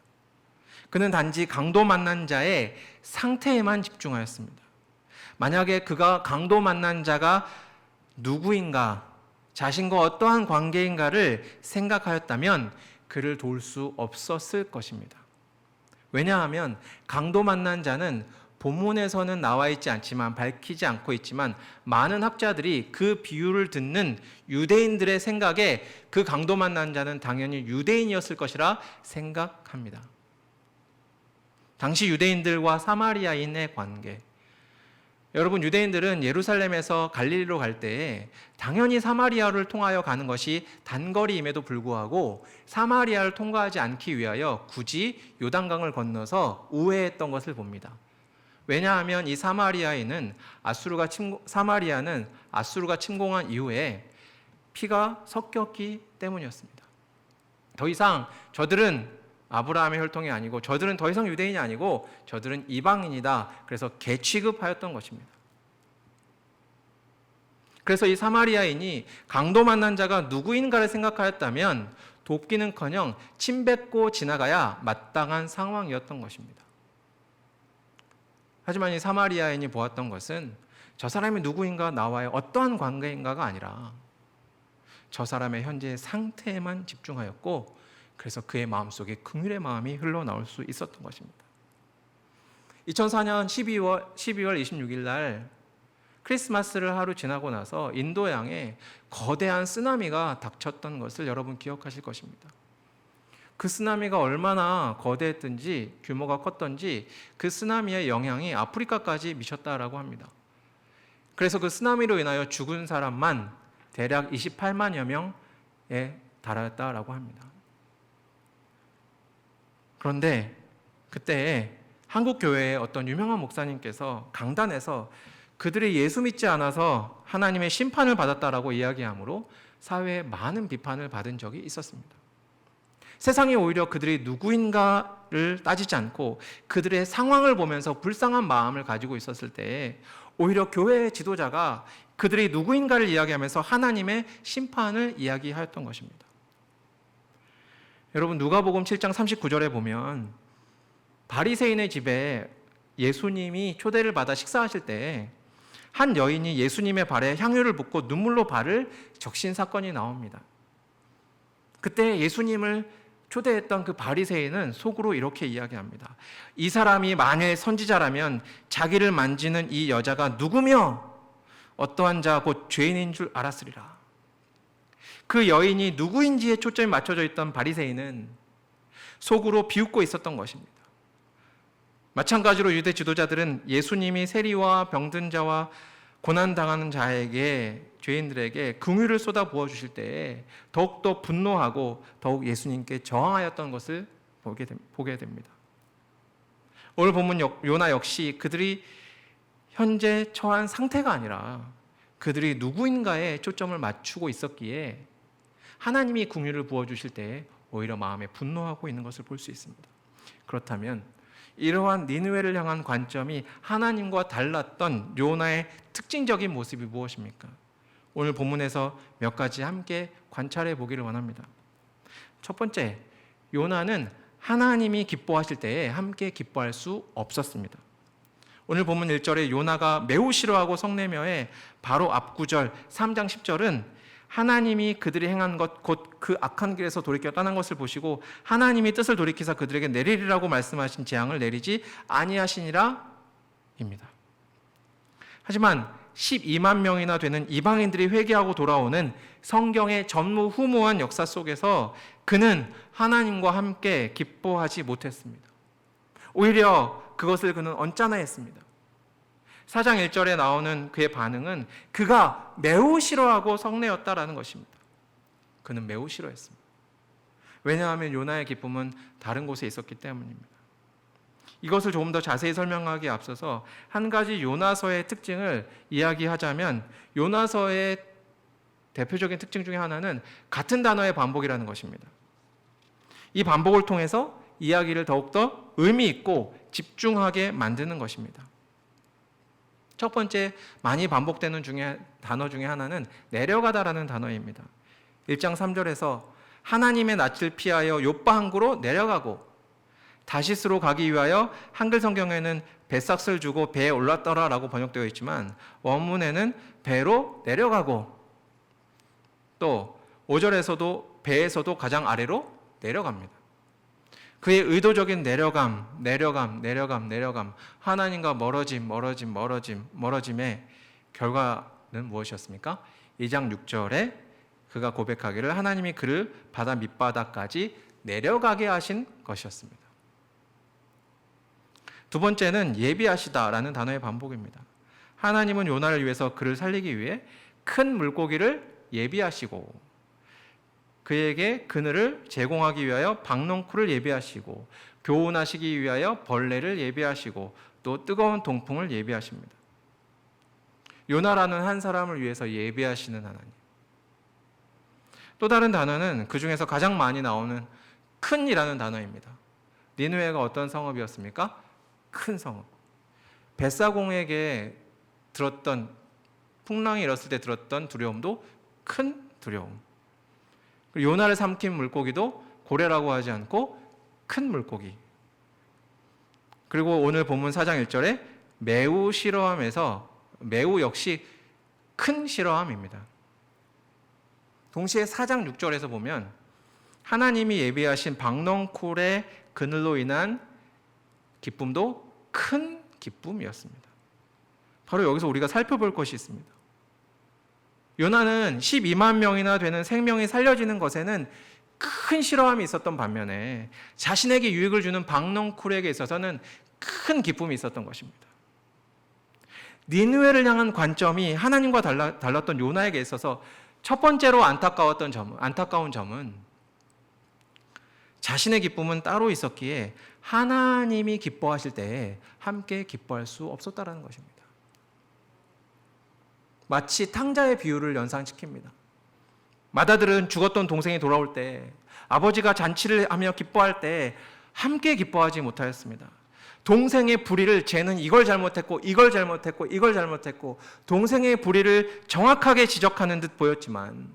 그는 단지 강도 만난 자의 상태에만 집중하였습니다. 만약에 그가 강도 만난 자가 누구인가, 자신과 어떠한 관계인가를 생각하였다면 그를 도울 수 없었을 것입니다. 왜냐하면 강도 만난 자는 본문에서는 나와 있지 않지만, 밝히지 않고 있지만, 많은 학자들이 그 비유를 듣는 유대인들의 생각에 그 강도 만난 자는 당연히 유대인이었을 것이라 생각합니다. 당시 유대인들과 사마리아인의 관계, 여러분, 유대인들은 예루살렘에서 갈릴리로 갈 때에 당연히 사마리아를 통하여 가는 것이 단거리임에도 불구하고 사마리아를 통과하지 않기 위하여 굳이 요단강을 건너서 우회했던 것을 봅니다. 왜냐하면 이 사마리아는 아수르가 침공한 이후에 피가 섞였기 때문이었습니다. 더 이상 저들은 아브라함의 혈통이 아니고, 저들은 더 이상 유대인이 아니고 저들은 이방인이다. 그래서 개취급하였던 것입니다. 그래서 이 사마리아인이 강도 만난 자가 누구인가를 생각하였다면 돕기는커녕 침뱉고 지나가야 마땅한 상황이었던 것입니다. 하지만 이 사마리아인이 보았던 것은 저 사람이 누구인가 나와의 어떠한 관계인가가 아니라 저 사람의 현재 상태에만 집중하였고, 그래서 그의 마음속에 긍휼의 마음이 흘러나올 수 있었던 것입니다. 2004년 12월 26일 날 크리스마스를 하루 지나고 나서 인도양에 거대한 쓰나미가 닥쳤던 것을 여러분 기억하실 것입니다. 그 쓰나미가 얼마나 거대했든지 규모가 컸던지 그 쓰나미의 영향이 아프리카까지 미쳤다라고 합니다. 그래서 그 쓰나미로 인하여 죽은 사람만 대략 28만여 명에 달하였다라고 합니다. 그런데 그때 한국 교회의 어떤 유명한 목사님께서 강단에서 그들이 예수 믿지 않아서 하나님의 심판을 받았다라고 이야기하므로 사회에 많은 비판을 받은 적이 있었습니다. 세상이 오히려 그들이 누구인가를 따지지 않고 그들의 상황을 보면서 불쌍한 마음을 가지고 있었을 때에 오히려 교회의 지도자가 그들이 누구인가를 이야기하면서 하나님의 심판을 이야기하였던 것입니다. 여러분, 누가복음 7장 39절에 보면 바리새인의 집에 예수님이 초대를 받아 식사하실 때 한 여인이 예수님의 발에 향유를 붓고 눈물로 발을 적신 사건이 나옵니다. 그때 예수님을 초대했던 그 바리새인은 속으로 이렇게 이야기합니다. 이 사람이 만일 선지자라면 자기를 만지는 이 여자가 누구며 어떠한 자 곧 죄인인 줄 알았으리라. 그 여인이 누구인지에 초점이 맞춰져 있던 바리새인은 속으로 비웃고 있었던 것입니다. 마찬가지로 유대 지도자들은 예수님이 세리와 병든 자와 고난당하는 자에게, 죄인들에게 긍휼을 쏟아 부어 주실 때에 더욱더 분노하고 더욱 예수님께 저항하였던 것을 보게 됩니다. 오늘 본문 요나 역시 그들이 현재 처한 상태가 아니라 그들이 누구인가에 초점을 맞추고 있었기에 하나님이 긍휼을 부어 주실 때에 오히려 마음에 분노하고 있는 것을 볼 수 있습니다. 그렇다면 이러한 니느웨를 향한 관점이 하나님과 달랐던 요나의 특징적인 모습이 무엇입니까? 오늘 본문에서 몇 가지 함께 관찰해 보기를 원합니다. 첫 번째, 요나는 하나님이 기뻐하실 때에 함께 기뻐할 수 없었습니다. 오늘 본문 1절에 요나가 매우 싫어하고 성내며의 바로 앞구절 3장 10절은 하나님이 그들이 행한 것 곧 그 악한 길에서 돌이켜 떠난 것을 보시고 하나님이 뜻을 돌이키사 그들에게 내리리라고 말씀하신 재앙을 내리지 아니하시니라 입니다. 하지만 12만 명이나 되는 이방인들이 회개하고 돌아오는 성경의 전무후무한 역사 속에서 그는 하나님과 함께 기뻐하지 못했습니다. 오히려 그것을 그는 언짢아했습니다. 4장 1절에 나오는 그의 반응은 그가 매우 싫어하고 성내었다라는 것입니다. 그는 매우 싫어했습니다. 왜냐하면 요나의 기쁨은 다른 곳에 있었기 때문입니다. 이것을 조금 더 자세히 설명하기에 앞서서 한 가지 요나서의 특징을 이야기하자면 요나서의 대표적인 특징 중에 하나는 같은 단어의 반복이라는 것입니다. 이 반복을 통해서 이야기를 더욱더 의미 있고 집중하게 만드는 것입니다. 첫 번째 많이 반복되는 단어 중에 하나는 내려가다라는 단어입니다. 1장 3절에서 하나님의 낯을 피하여 욥바 항구로 내려가고 다시스로 가기 위하여 한글 성경에는 뱃삭을 주고 배에 올랐더라라고 번역되어 있지만 원문에는 배로 내려가고 또 5절에서도 배에서도 가장 아래로 내려갑니다. 그의 의도적인 내려감, 하나님과 멀어짐의 결과는 무엇이었습니까? 2장 6절에 그가 고백하기를 하나님이 그를 바다 밑바닥까지 내려가게 하신 것이었습니다. 두 번째는 예비하시다라는 단어의 반복입니다. 하나님은 요나를 위해서 그를 살리기 위해 큰 물고기를 예비하시고 그에게 그늘을 제공하기 위하여 박넝쿨을 예비하시고 교훈하시기 위하여 벌레를 예비하시고 또 뜨거운 동풍을 예비하십니다. 요나라는 한 사람을 위해서 예비하시는 하나님. 또 다른 단어는 그 중에서 가장 많이 나오는 큰이라는 단어입니다. 니느웨가 어떤 성읍이었습니까? 큰 성읍. 벳사공에게 들었던 풍랑이 일었을 때 들었던 두려움도 큰 두려움. 그리고 요나를 삼킨 물고기도 고래라고 하지 않고 큰 물고기. 그리고 오늘 본문 4장 1절에 매우 싫어함에서 매우 역시 큰 싫어함입니다. 동시에 4장 6절에서 보면 하나님이 예비하신 박넝쿨의 그늘로 인한 기쁨도 큰 기쁨이었습니다. 바로 여기서 우리가 살펴볼 것이 있습니다. 요나는 12만 명이나 되는 생명이 살려지는 것에는 큰 싫어함이 있었던 반면에 자신에게 유익을 주는 박넝쿨에게 있어서는 큰 기쁨이 있었던 것입니다. 니느웨를 향한 관점이 하나님과 달랐던 요나에게 있어서 첫 번째로 안타까운 점은 자신의 기쁨은 따로 있었기에 하나님이 기뻐하실 때에 함께 기뻐할 수 없었다는 것입니다. 마치 탕자의 비유를 연상시킵니다. 맏아들은 죽었던 동생이 돌아올 때 아버지가 잔치를 하며 기뻐할 때 함께 기뻐하지 못하였습니다. 동생의 불의를 쟤는 이걸 잘못했고 이걸 잘못했고 이걸 잘못했고 동생의 불의를 정확하게 지적하는 듯 보였지만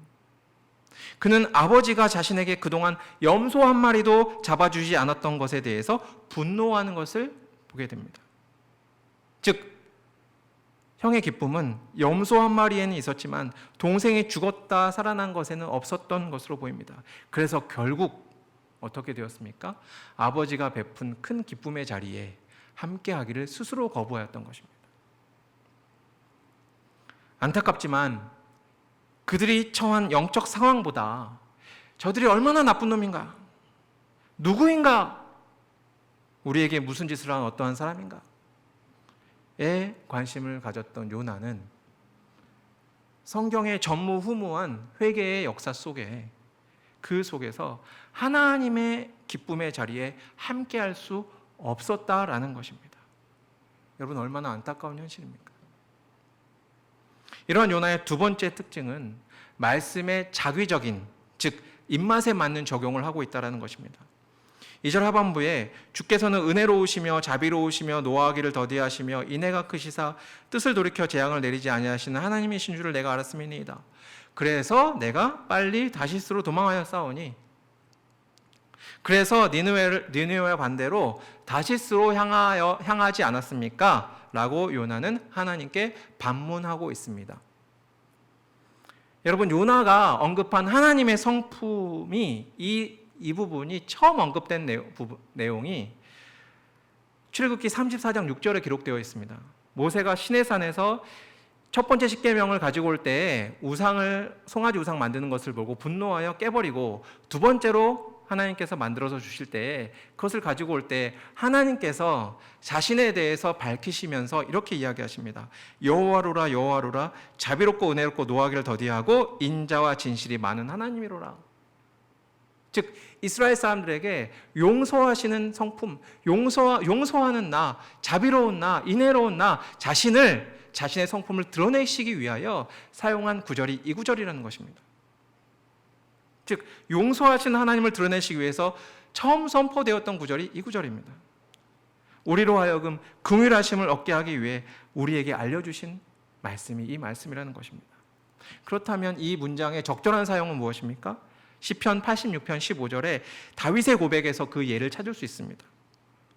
그는 아버지가 자신에게 그동안 염소 한 마리도 잡아주지 않았던 것에 대해서 분노하는 것을 보게 됩니다. 즉 형의 기쁨은 염소 한 마리에는 있었지만 동생이 죽었다 살아난 것에는 없었던 것으로 보입니다. 그래서 결국 어떻게 되었습니까? 아버지가 베푼 큰 기쁨의 자리에 함께하기를 스스로 거부하였던 것입니다. 안타깝지만 그들이 처한 영적 상황보다 저들이 얼마나 나쁜 놈인가? 누구인가? 우리에게 무슨 짓을 한 어떠한 사람인가? 에 관심을 가졌던 요나는 성경의 전무후무한 회개의 역사 속에 그 속에서 하나님의 기쁨의 자리에 함께할 수 없었다라는 것입니다. 여러분 얼마나 안타까운 현실입니까? 이러한 요나의 두 번째 특징은 말씀의 자기적인 즉 입맛에 맞는 적용을 하고 있다는 것입니다. 2절 하반부에 주께서는 은혜로우시며 자비로우시며 노하기를 더디하시며 인애가 크시사 뜻을 돌이켜 재앙을 내리지 아니하시는 하나님이신 줄을 내가 알았음이니이다. 그래서 내가 빨리 다시스로 도망하여 싸우니 그래서 니느웨와 반대로 다시스로 향하지 않았습니까? 라고 요나는 하나님께 반문하고 있습니다. 여러분 요나가 언급한 하나님의 성품이 이 부분이 처음 언급된 내용이 출애굽기 34장 6절에 기록되어 있습니다. 모세가 시내산에서 첫 번째 십계명을 가지고 올 때 송아지 우상 만드는 것을 보고 분노하여 깨버리고 두 번째로 하나님께서 만들어서 주실 때 그것을 가지고 올 때 하나님께서 자신에 대해서 밝히시면서 이렇게 이야기하십니다. 여호와로라 여호와로라 자비롭고 은혜롭고 노하기를 더디하고 인자와 진실이 많은 하나님이로라. 즉 이스라엘 사람들에게 용서하시는 성품, 용서하는 나, 자비로운 나, 인애로운 나 자신의 성품을 드러내시기 위하여 사용한 구절이 이 구절이라는 것입니다. 즉 용서하시는 하나님을 드러내시기 위해서 처음 선포되었던 구절이 이 구절입니다. 우리로 하여금 긍휼하심을 얻게 하기 위해 우리에게 알려주신 말씀이 이 말씀이라는 것입니다. 그렇다면 이 문장의 적절한 사용은 무엇입니까? 시편 86편 15절에 다윗의 고백에서 그 예를 찾을 수 있습니다.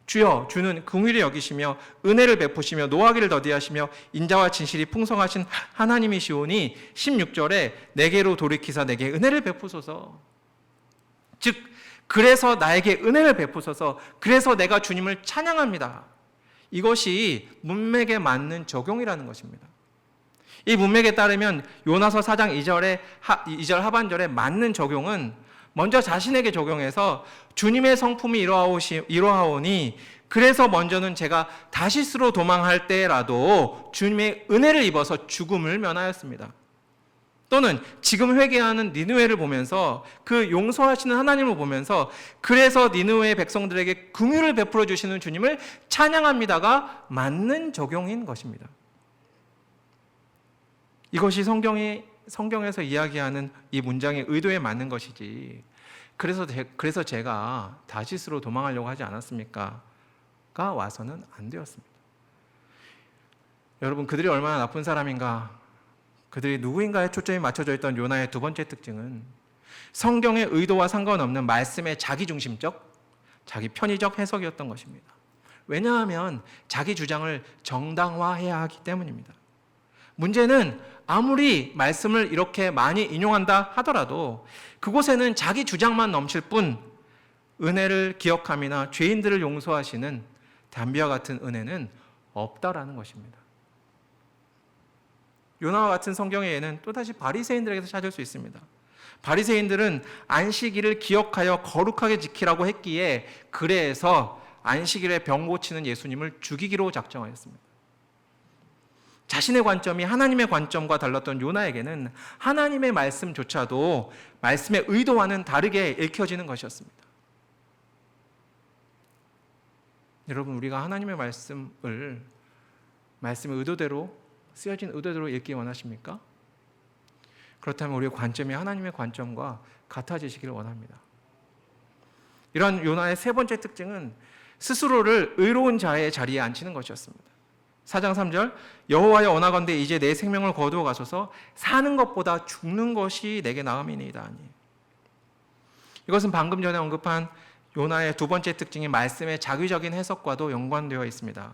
주여 주는 긍휼히 여기시며 은혜를 베푸시며 노하기를 더디하시며 인자와 진실이 풍성하신 하나님이시오니 16절에 내게로 돌이키사 내게 은혜를 베푸소서. 즉 그래서 나에게 은혜를 베푸소서. 그래서 내가 주님을 찬양합니다. 이것이 문맥에 맞는 적용이라는 것입니다. 이 문맥에 따르면 요나서 4장 2절 하반절에 맞는 적용은 먼저 자신에게 적용해서 주님의 성품이 이러하오니 그래서 먼저는 제가 다시스로 도망할 때라도 주님의 은혜를 입어서 죽음을 면하였습니다. 또는 지금 회개하는 니느웨를 보면서 그 용서하시는 하나님을 보면서 그래서 니느웨의 백성들에게 긍휼을 베풀어 주시는 주님을 찬양합니다가 맞는 적용인 것입니다. 이것이 성경에서 이야기하는 이 문장의 의도에 맞는 것이지 그래서 제가 다시스로 도망하려고 하지 않았습니까? 가 와서는 안 되었습니다. 여러분 그들이 얼마나 나쁜 사람인가 그들이 누구인가에 초점이 맞춰져 있던 요나의 두 번째 특징은 성경의 의도와 상관없는 말씀의 자기중심적, 자기 편의적 해석이었던 것입니다. 왜냐하면 자기 주장을 정당화해야 하기 때문입니다. 문제는 아무리 말씀을 이렇게 많이 인용한다 하더라도 그곳에는 자기 주장만 넘칠 뿐 은혜를 기억함이나 죄인들을 용서하시는 담비와 같은 은혜는 없다라는 것입니다. 요나와 같은 성경의 예는 또다시 바리새인들에게서 찾을 수 있습니다. 바리새인들은 안식일을 기억하여 거룩하게 지키라고 했기에 그래서 안식일에 병 고치는 예수님을 죽이기로 작정하였습니다. 자신의 관점이 하나님의 관점과 달랐던 요나에게는 하나님의 말씀조차도 말씀의 의도와는 다르게 읽혀지는 것이었습니다. 여러분, 우리가 하나님의 말씀의 의도대로 쓰여진 의도대로 읽기 원하십니까? 그렇다면 우리의 관점이 하나님의 관점과 같아지시기를 원합니다. 이런 요나의 세 번째 특징은 스스로를 의로운 자의 자리에 앉히는 것이었습니다. 4장 3절 여호와여 원하건대 이제 내 생명을 거두어 가소서 사는 것보다 죽는 것이 내게 나음이니이다 하니. 이것은 방금 전에 언급한 요나의 두 번째 특징인 말씀의 자기적인 해석과도 연관되어 있습니다.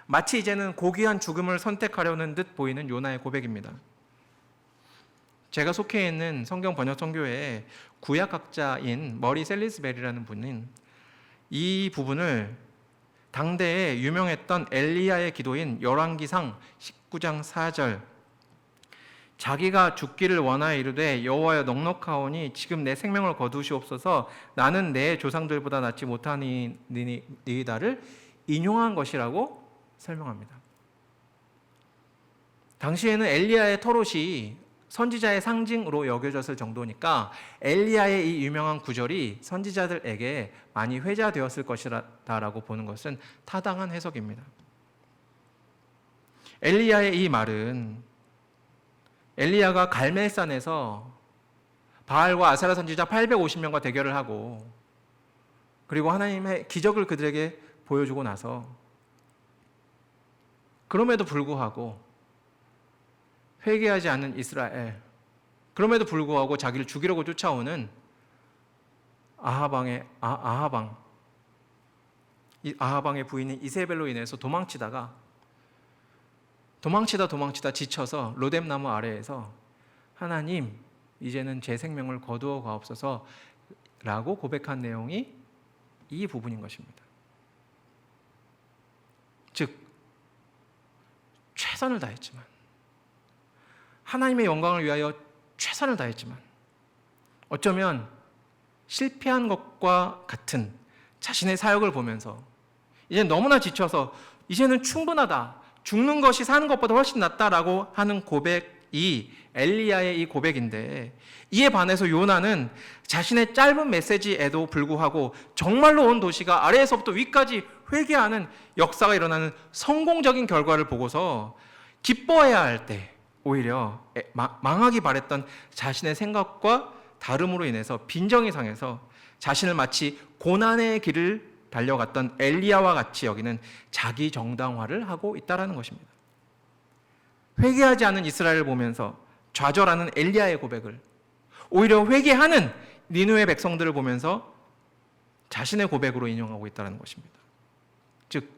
마치 이제는 고귀한 죽음을 선택하려는 듯 보이는 요나의 고백입니다. 제가 속해 있는 성경 번역 선교회의 구약학자인 머리 셀리스베리라는 분은 이 부분을 당대에 유명했던 엘리야의 기도인 열왕기상 19장 4절 자기가 죽기를 원하여 이르되 여호와여 넉넉하오니 지금 내 생명을 거두시옵소서 나는 내 조상들보다 낫지 못하니이다를 인용한 것이라고 설명합니다. 당시에는 엘리야의 털옷이 선지자의 상징으로 여겨졌을 정도니까 엘리야의 이 유명한 구절이 선지자들에게 많이 회자되었을 것이라고 보는 것은 타당한 해석입니다. 엘리야의 이 말은 엘리야가 갈멜산에서 바알과 아세라 선지자 850명과 대결을 하고 그리고 하나님의 기적을 그들에게 보여주고 나서 그럼에도 불구하고 회개하지 않는 이스라엘, 그럼에도 불구하고 자기를 죽이려고 쫓아오는 아하방의 부인인 이세벨로 인해서 도망치다 지쳐서 로뎀나무 아래에서 하나님 이제는 제 생명을 거두어 가옵소서 라고 고백한 내용이 이 부분인 것입니다. 즉 최선을 다했지만 하나님의 영광을 위하여 최선을 다했지만 어쩌면 실패한 것과 같은 자신의 사역을 보면서 이제 너무나 지쳐서 이제는 충분하다, 죽는 것이 사는 것보다 훨씬 낫다라고 하는 고백이 엘리야의 이 고백인데 이에 반해서 요나는 자신의 짧은 메시지에도 불구하고 정말로 온 도시가 아래에서부터 위까지 회개하는 역사가 일어나는 성공적인 결과를 보고서 기뻐해야 할 때 오히려 망하기 바랬던 자신의 생각과 다름으로 인해서 빈정이 상해서 자신을 마치 고난의 길을 달려갔던 엘리야와 같이 여기는 자기 정당화를 하고 있다는 것입니다. 회개하지 않은 이스라엘을 보면서 좌절하는 엘리야의 고백을 오히려 회개하는 니느웨 백성들을 보면서 자신의 고백으로 인용하고 있다는 것입니다. 즉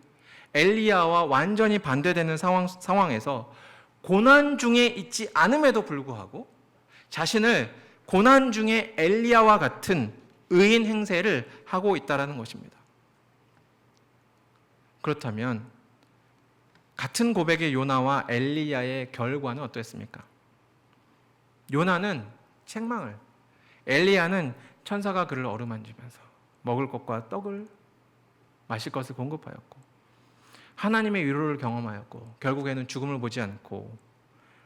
엘리야와 완전히 반대되는 상황에서 고난 중에 있지 않음에도 불구하고 자신을 고난 중에 엘리야와 같은 의인 행세를 하고 있다는 것입니다. 그렇다면 같은 고백의 요나와 엘리야의 결과는 어땠습니까? 요나는 책망을, 엘리야는 천사가 그를 어루만지면서 먹을 것과 떡을 마실 것을 공급하였고 하나님의 위로를 경험하였고 결국에는 죽음을 보지 않고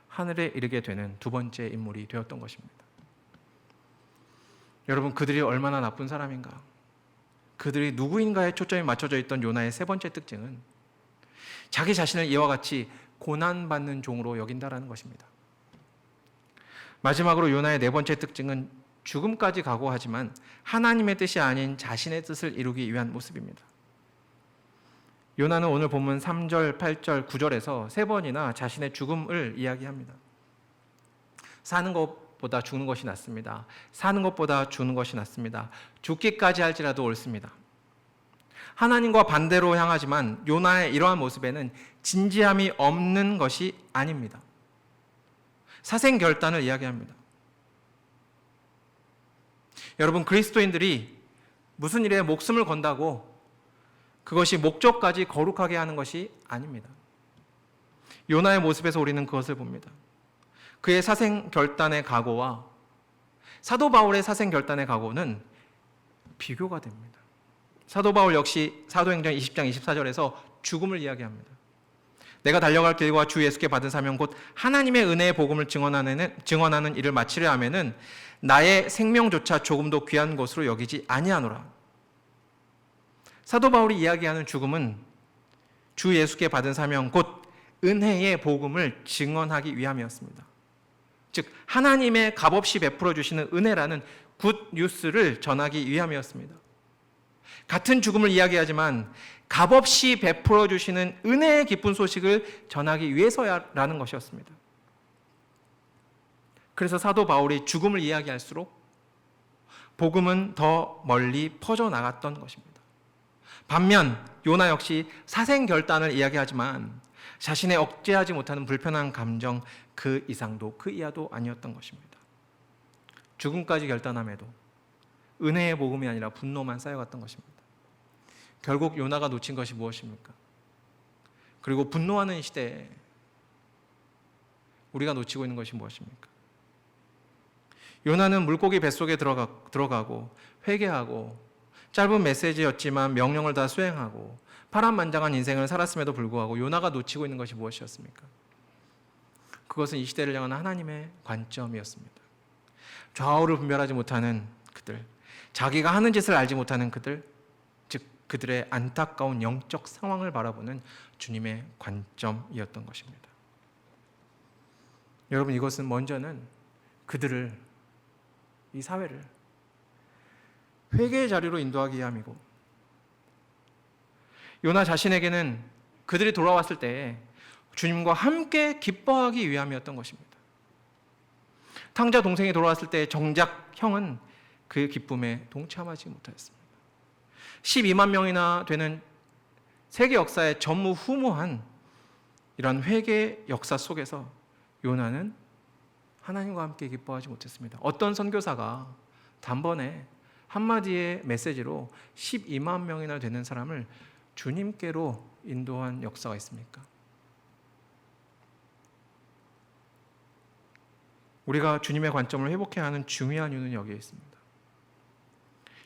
하늘에 이르게 되는 두 번째 인물이 되었던 것입니다. 여러분, 그들이 얼마나 나쁜 사람인가? 그들이 누구인가에 초점이 맞춰져 있던 요나의 세 번째 특징은 자기 자신을 이와 같이 고난받는 종으로 여긴다라는 것입니다. 마지막으로 요나의 네 번째 특징은 죽음까지 각오하지만 하나님의 뜻이 아닌 자신의 뜻을 이루기 위한 모습입니다. 요나는 오늘 본문 3절, 8절, 9절에서 세 번이나 자신의 죽음을 이야기합니다. 사는 것보다 죽는 것이 낫습니다. 사는 것보다 죽는 것이 낫습니다. 죽기까지 할지라도 옳습니다. 하나님과 반대로 향하지만 요나의 이러한 모습에는 진지함이 없는 것이 아닙니다. 사생결단을 이야기합니다. 여러분, 그리스도인들이 무슨 일에 목숨을 건다고 그것이 목적까지 거룩하게 하는 것이 아닙니다. 요나의 모습에서 우리는 그것을 봅니다. 그의 사생결단의 각오와 사도 바울의 사생결단의 각오는 비교가 됩니다. 사도 바울 역시 사도행전 20장 24절에서 죽음을 이야기합니다. 내가 달려갈 길과 주 예수께 받은 사명 곧 하나님의 은혜의 복음을 증언하는 일을 마치려 하면은 나의 생명조차 조금도 귀한 것으로 여기지 아니하노라. 사도 바울이 이야기하는 죽음은 주 예수께 받은 사명 곧 은혜의 복음을 증언하기 위함이었습니다. 즉 하나님의 값없이 베풀어 주시는 은혜라는 굿 뉴스를 전하기 위함이었습니다. 같은 죽음을 이야기하지만 값없이 베풀어 주시는 은혜의 기쁜 소식을 전하기 위해서라는 것이었습니다. 그래서 사도 바울이 죽음을 이야기할수록 복음은 더 멀리 퍼져나갔던 것입니다. 반면 요나 역시 사생결단을 이야기하지만 자신의 억제하지 못하는 불편한 감정 그 이상도 그 이하도 아니었던 것입니다. 죽음까지 결단함에도 은혜의 복음이 아니라 분노만 쌓여갔던 것입니다. 결국 요나가 놓친 것이 무엇입니까? 그리고 분노하는 시대에 우리가 놓치고 있는 것이 무엇입니까? 요나는 물고기 뱃속에 들어가고 회개하고 짧은 메시지였지만 명령을 다 수행하고 파란만장한 인생을 살았음에도 불구하고 요나가 놓치고 있는 것이 무엇이었습니까? 그것은 이 시대를 향한 하나님의 관점이었습니다. 좌우를 분별하지 못하는 그들, 자기가 하는 짓을 알지 못하는 그들, 즉 그들의 안타까운 영적 상황을 바라보는 주님의 관점이었던 것입니다. 여러분, 이것은 먼저는 그들을, 이 사회를 회개의 자리로 인도하기 위함이고, 요나 자신에게는 그들이 돌아왔을 때 주님과 함께 기뻐하기 위함이었던 것입니다. 탕자 동생이 돌아왔을 때 정작 형은 그 기쁨에 동참하지 못하였습니다. 12만 명이나 되는 세계 역사의 전무후무한 이런 회개 역사 속에서 요나는 하나님과 함께 기뻐하지 못했습니다. 어떤 선교사가 단번에 한마디의 메시지로 12만 명이나 되는 사람을 주님께로 인도한 역사가 있습니까? 우리가 주님의 관점을 회복해야 하는 중요한 이유는 여기에 있습니다.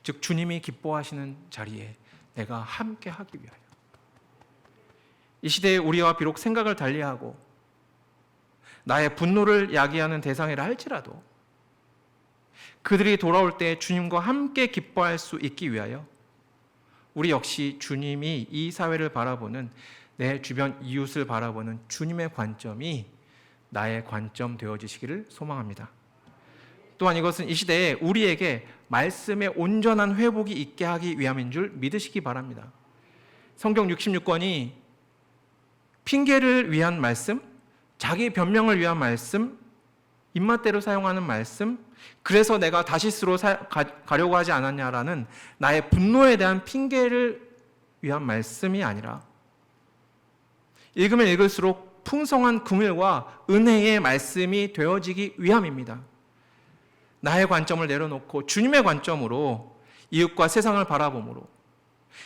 즉 주님이 기뻐하시는 자리에 내가 함께 하기 위하여. 이 시대에 우리와 비록 생각을 달리하고 나의 분노를 야기하는 대상이라 할지라도 그들이 돌아올 때 주님과 함께 기뻐할 수 있기 위하여 우리 역시 주님이 이 사회를 바라보는, 내 주변 이웃을 바라보는 주님의 관점이 나의 관점 되어지시기를 소망합니다. 또한 이것은 이 시대에 우리에게 말씀의 온전한 회복이 있게 하기 위함인 줄 믿으시기 바랍니다. 성경 66권이 핑계를 위한 말씀, 자기 변명을 위한 말씀, 입맛대로 사용하는 말씀, 그래서 내가 다시스로 가려고 하지 않았냐라는 나의 분노에 대한 핑계를 위한 말씀이 아니라 읽으면 읽을수록 풍성한 긍휼과 은혜의 말씀이 되어지기 위함입니다. 나의 관점을 내려놓고 주님의 관점으로 이웃과 세상을 바라보므로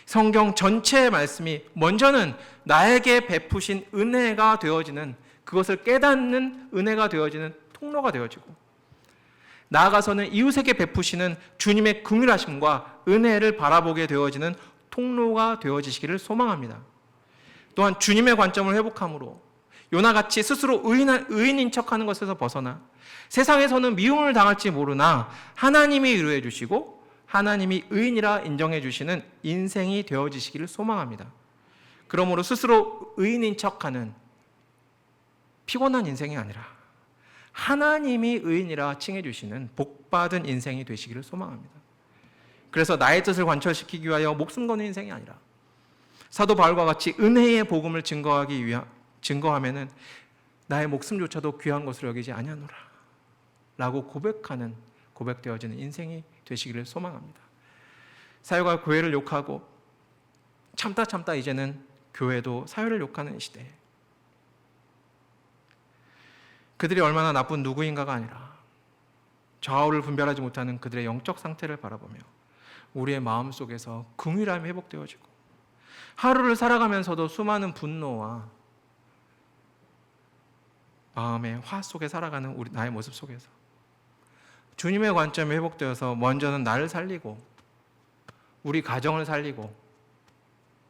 성경 전체의 말씀이 먼저는 나에게 베푸신 은혜가 되어지는, 그것을 깨닫는 은혜가 되어지는 통로가 되어지고, 나아가서는 이웃에게 베푸시는 주님의 긍휼하심과 은혜를 바라보게 되어지는 통로가 되어지시기를 소망합니다. 또한 주님의 관점을 회복함으로 요나같이 스스로 의인인 척하는 것에서 벗어나 세상에서는 미움을 당할지 모르나 하나님이 위로해 주시고 하나님이 의인이라 인정해 주시는 인생이 되어지시기를 소망합니다. 그러므로 스스로 의인인 척하는 피곤한 인생이 아니라 하나님이 의인이라 칭해 주시는 복받은 인생이 되시기를 소망합니다. 그래서 나의 뜻을 관철시키기 위하여 목숨 거는 인생이 아니라 사도 바울과 같이 은혜의 복음을 증거하면은 나의 목숨조차도 귀한 것으로 여기지 아니하노라. 라고 고백되어지는 인생이 되시기를 소망합니다. 사회가 교회를 욕하고 참다 이제는 교회도 사회를 욕하는 시대에 그들이 얼마나 나쁜 누구인가가 아니라 좌우를 분별하지 못하는 그들의 영적 상태를 바라보며 우리의 마음속에서 긍휼함이 회복되어지고 하루를 살아가면서도 수많은 분노와 마음의 화 속에 살아가는 나의 모습 속에서 주님의 관점이 회복되어서 먼저는 나를 살리고 우리 가정을 살리고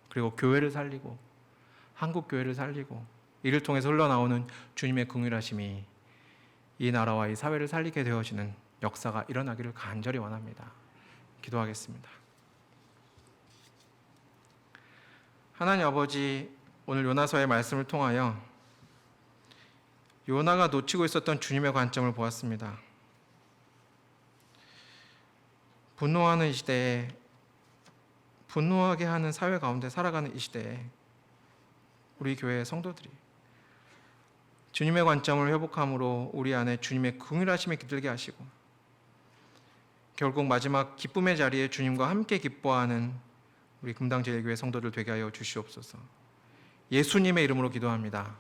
그리고 교회를 살리고 한국 교회를 살리고 이를 통해서 흘러나오는 주님의 긍휼하심이 이 나라와 이 사회를 살리게 되어지는 역사가 일어나기를 간절히 원합니다. 기도하겠습니다. 하나님 아버지, 오늘 요나서의 말씀을 통하여 요나가 놓치고 있었던 주님의 관점을 보았습니다. 분노하는 이 시대에, 분노하게 하는 사회 가운데 살아가는 이 시대에 우리 교회의 성도들이 주님의 관점을 회복함으로 우리 안에 주님의 긍휼하심이 깃들게 하시고 결국 마지막 기쁨의 자리에 주님과 함께 기뻐하는 우리 금당제일교회 성도들 되게 하여 주시옵소서. 예수님의 이름으로 기도합니다.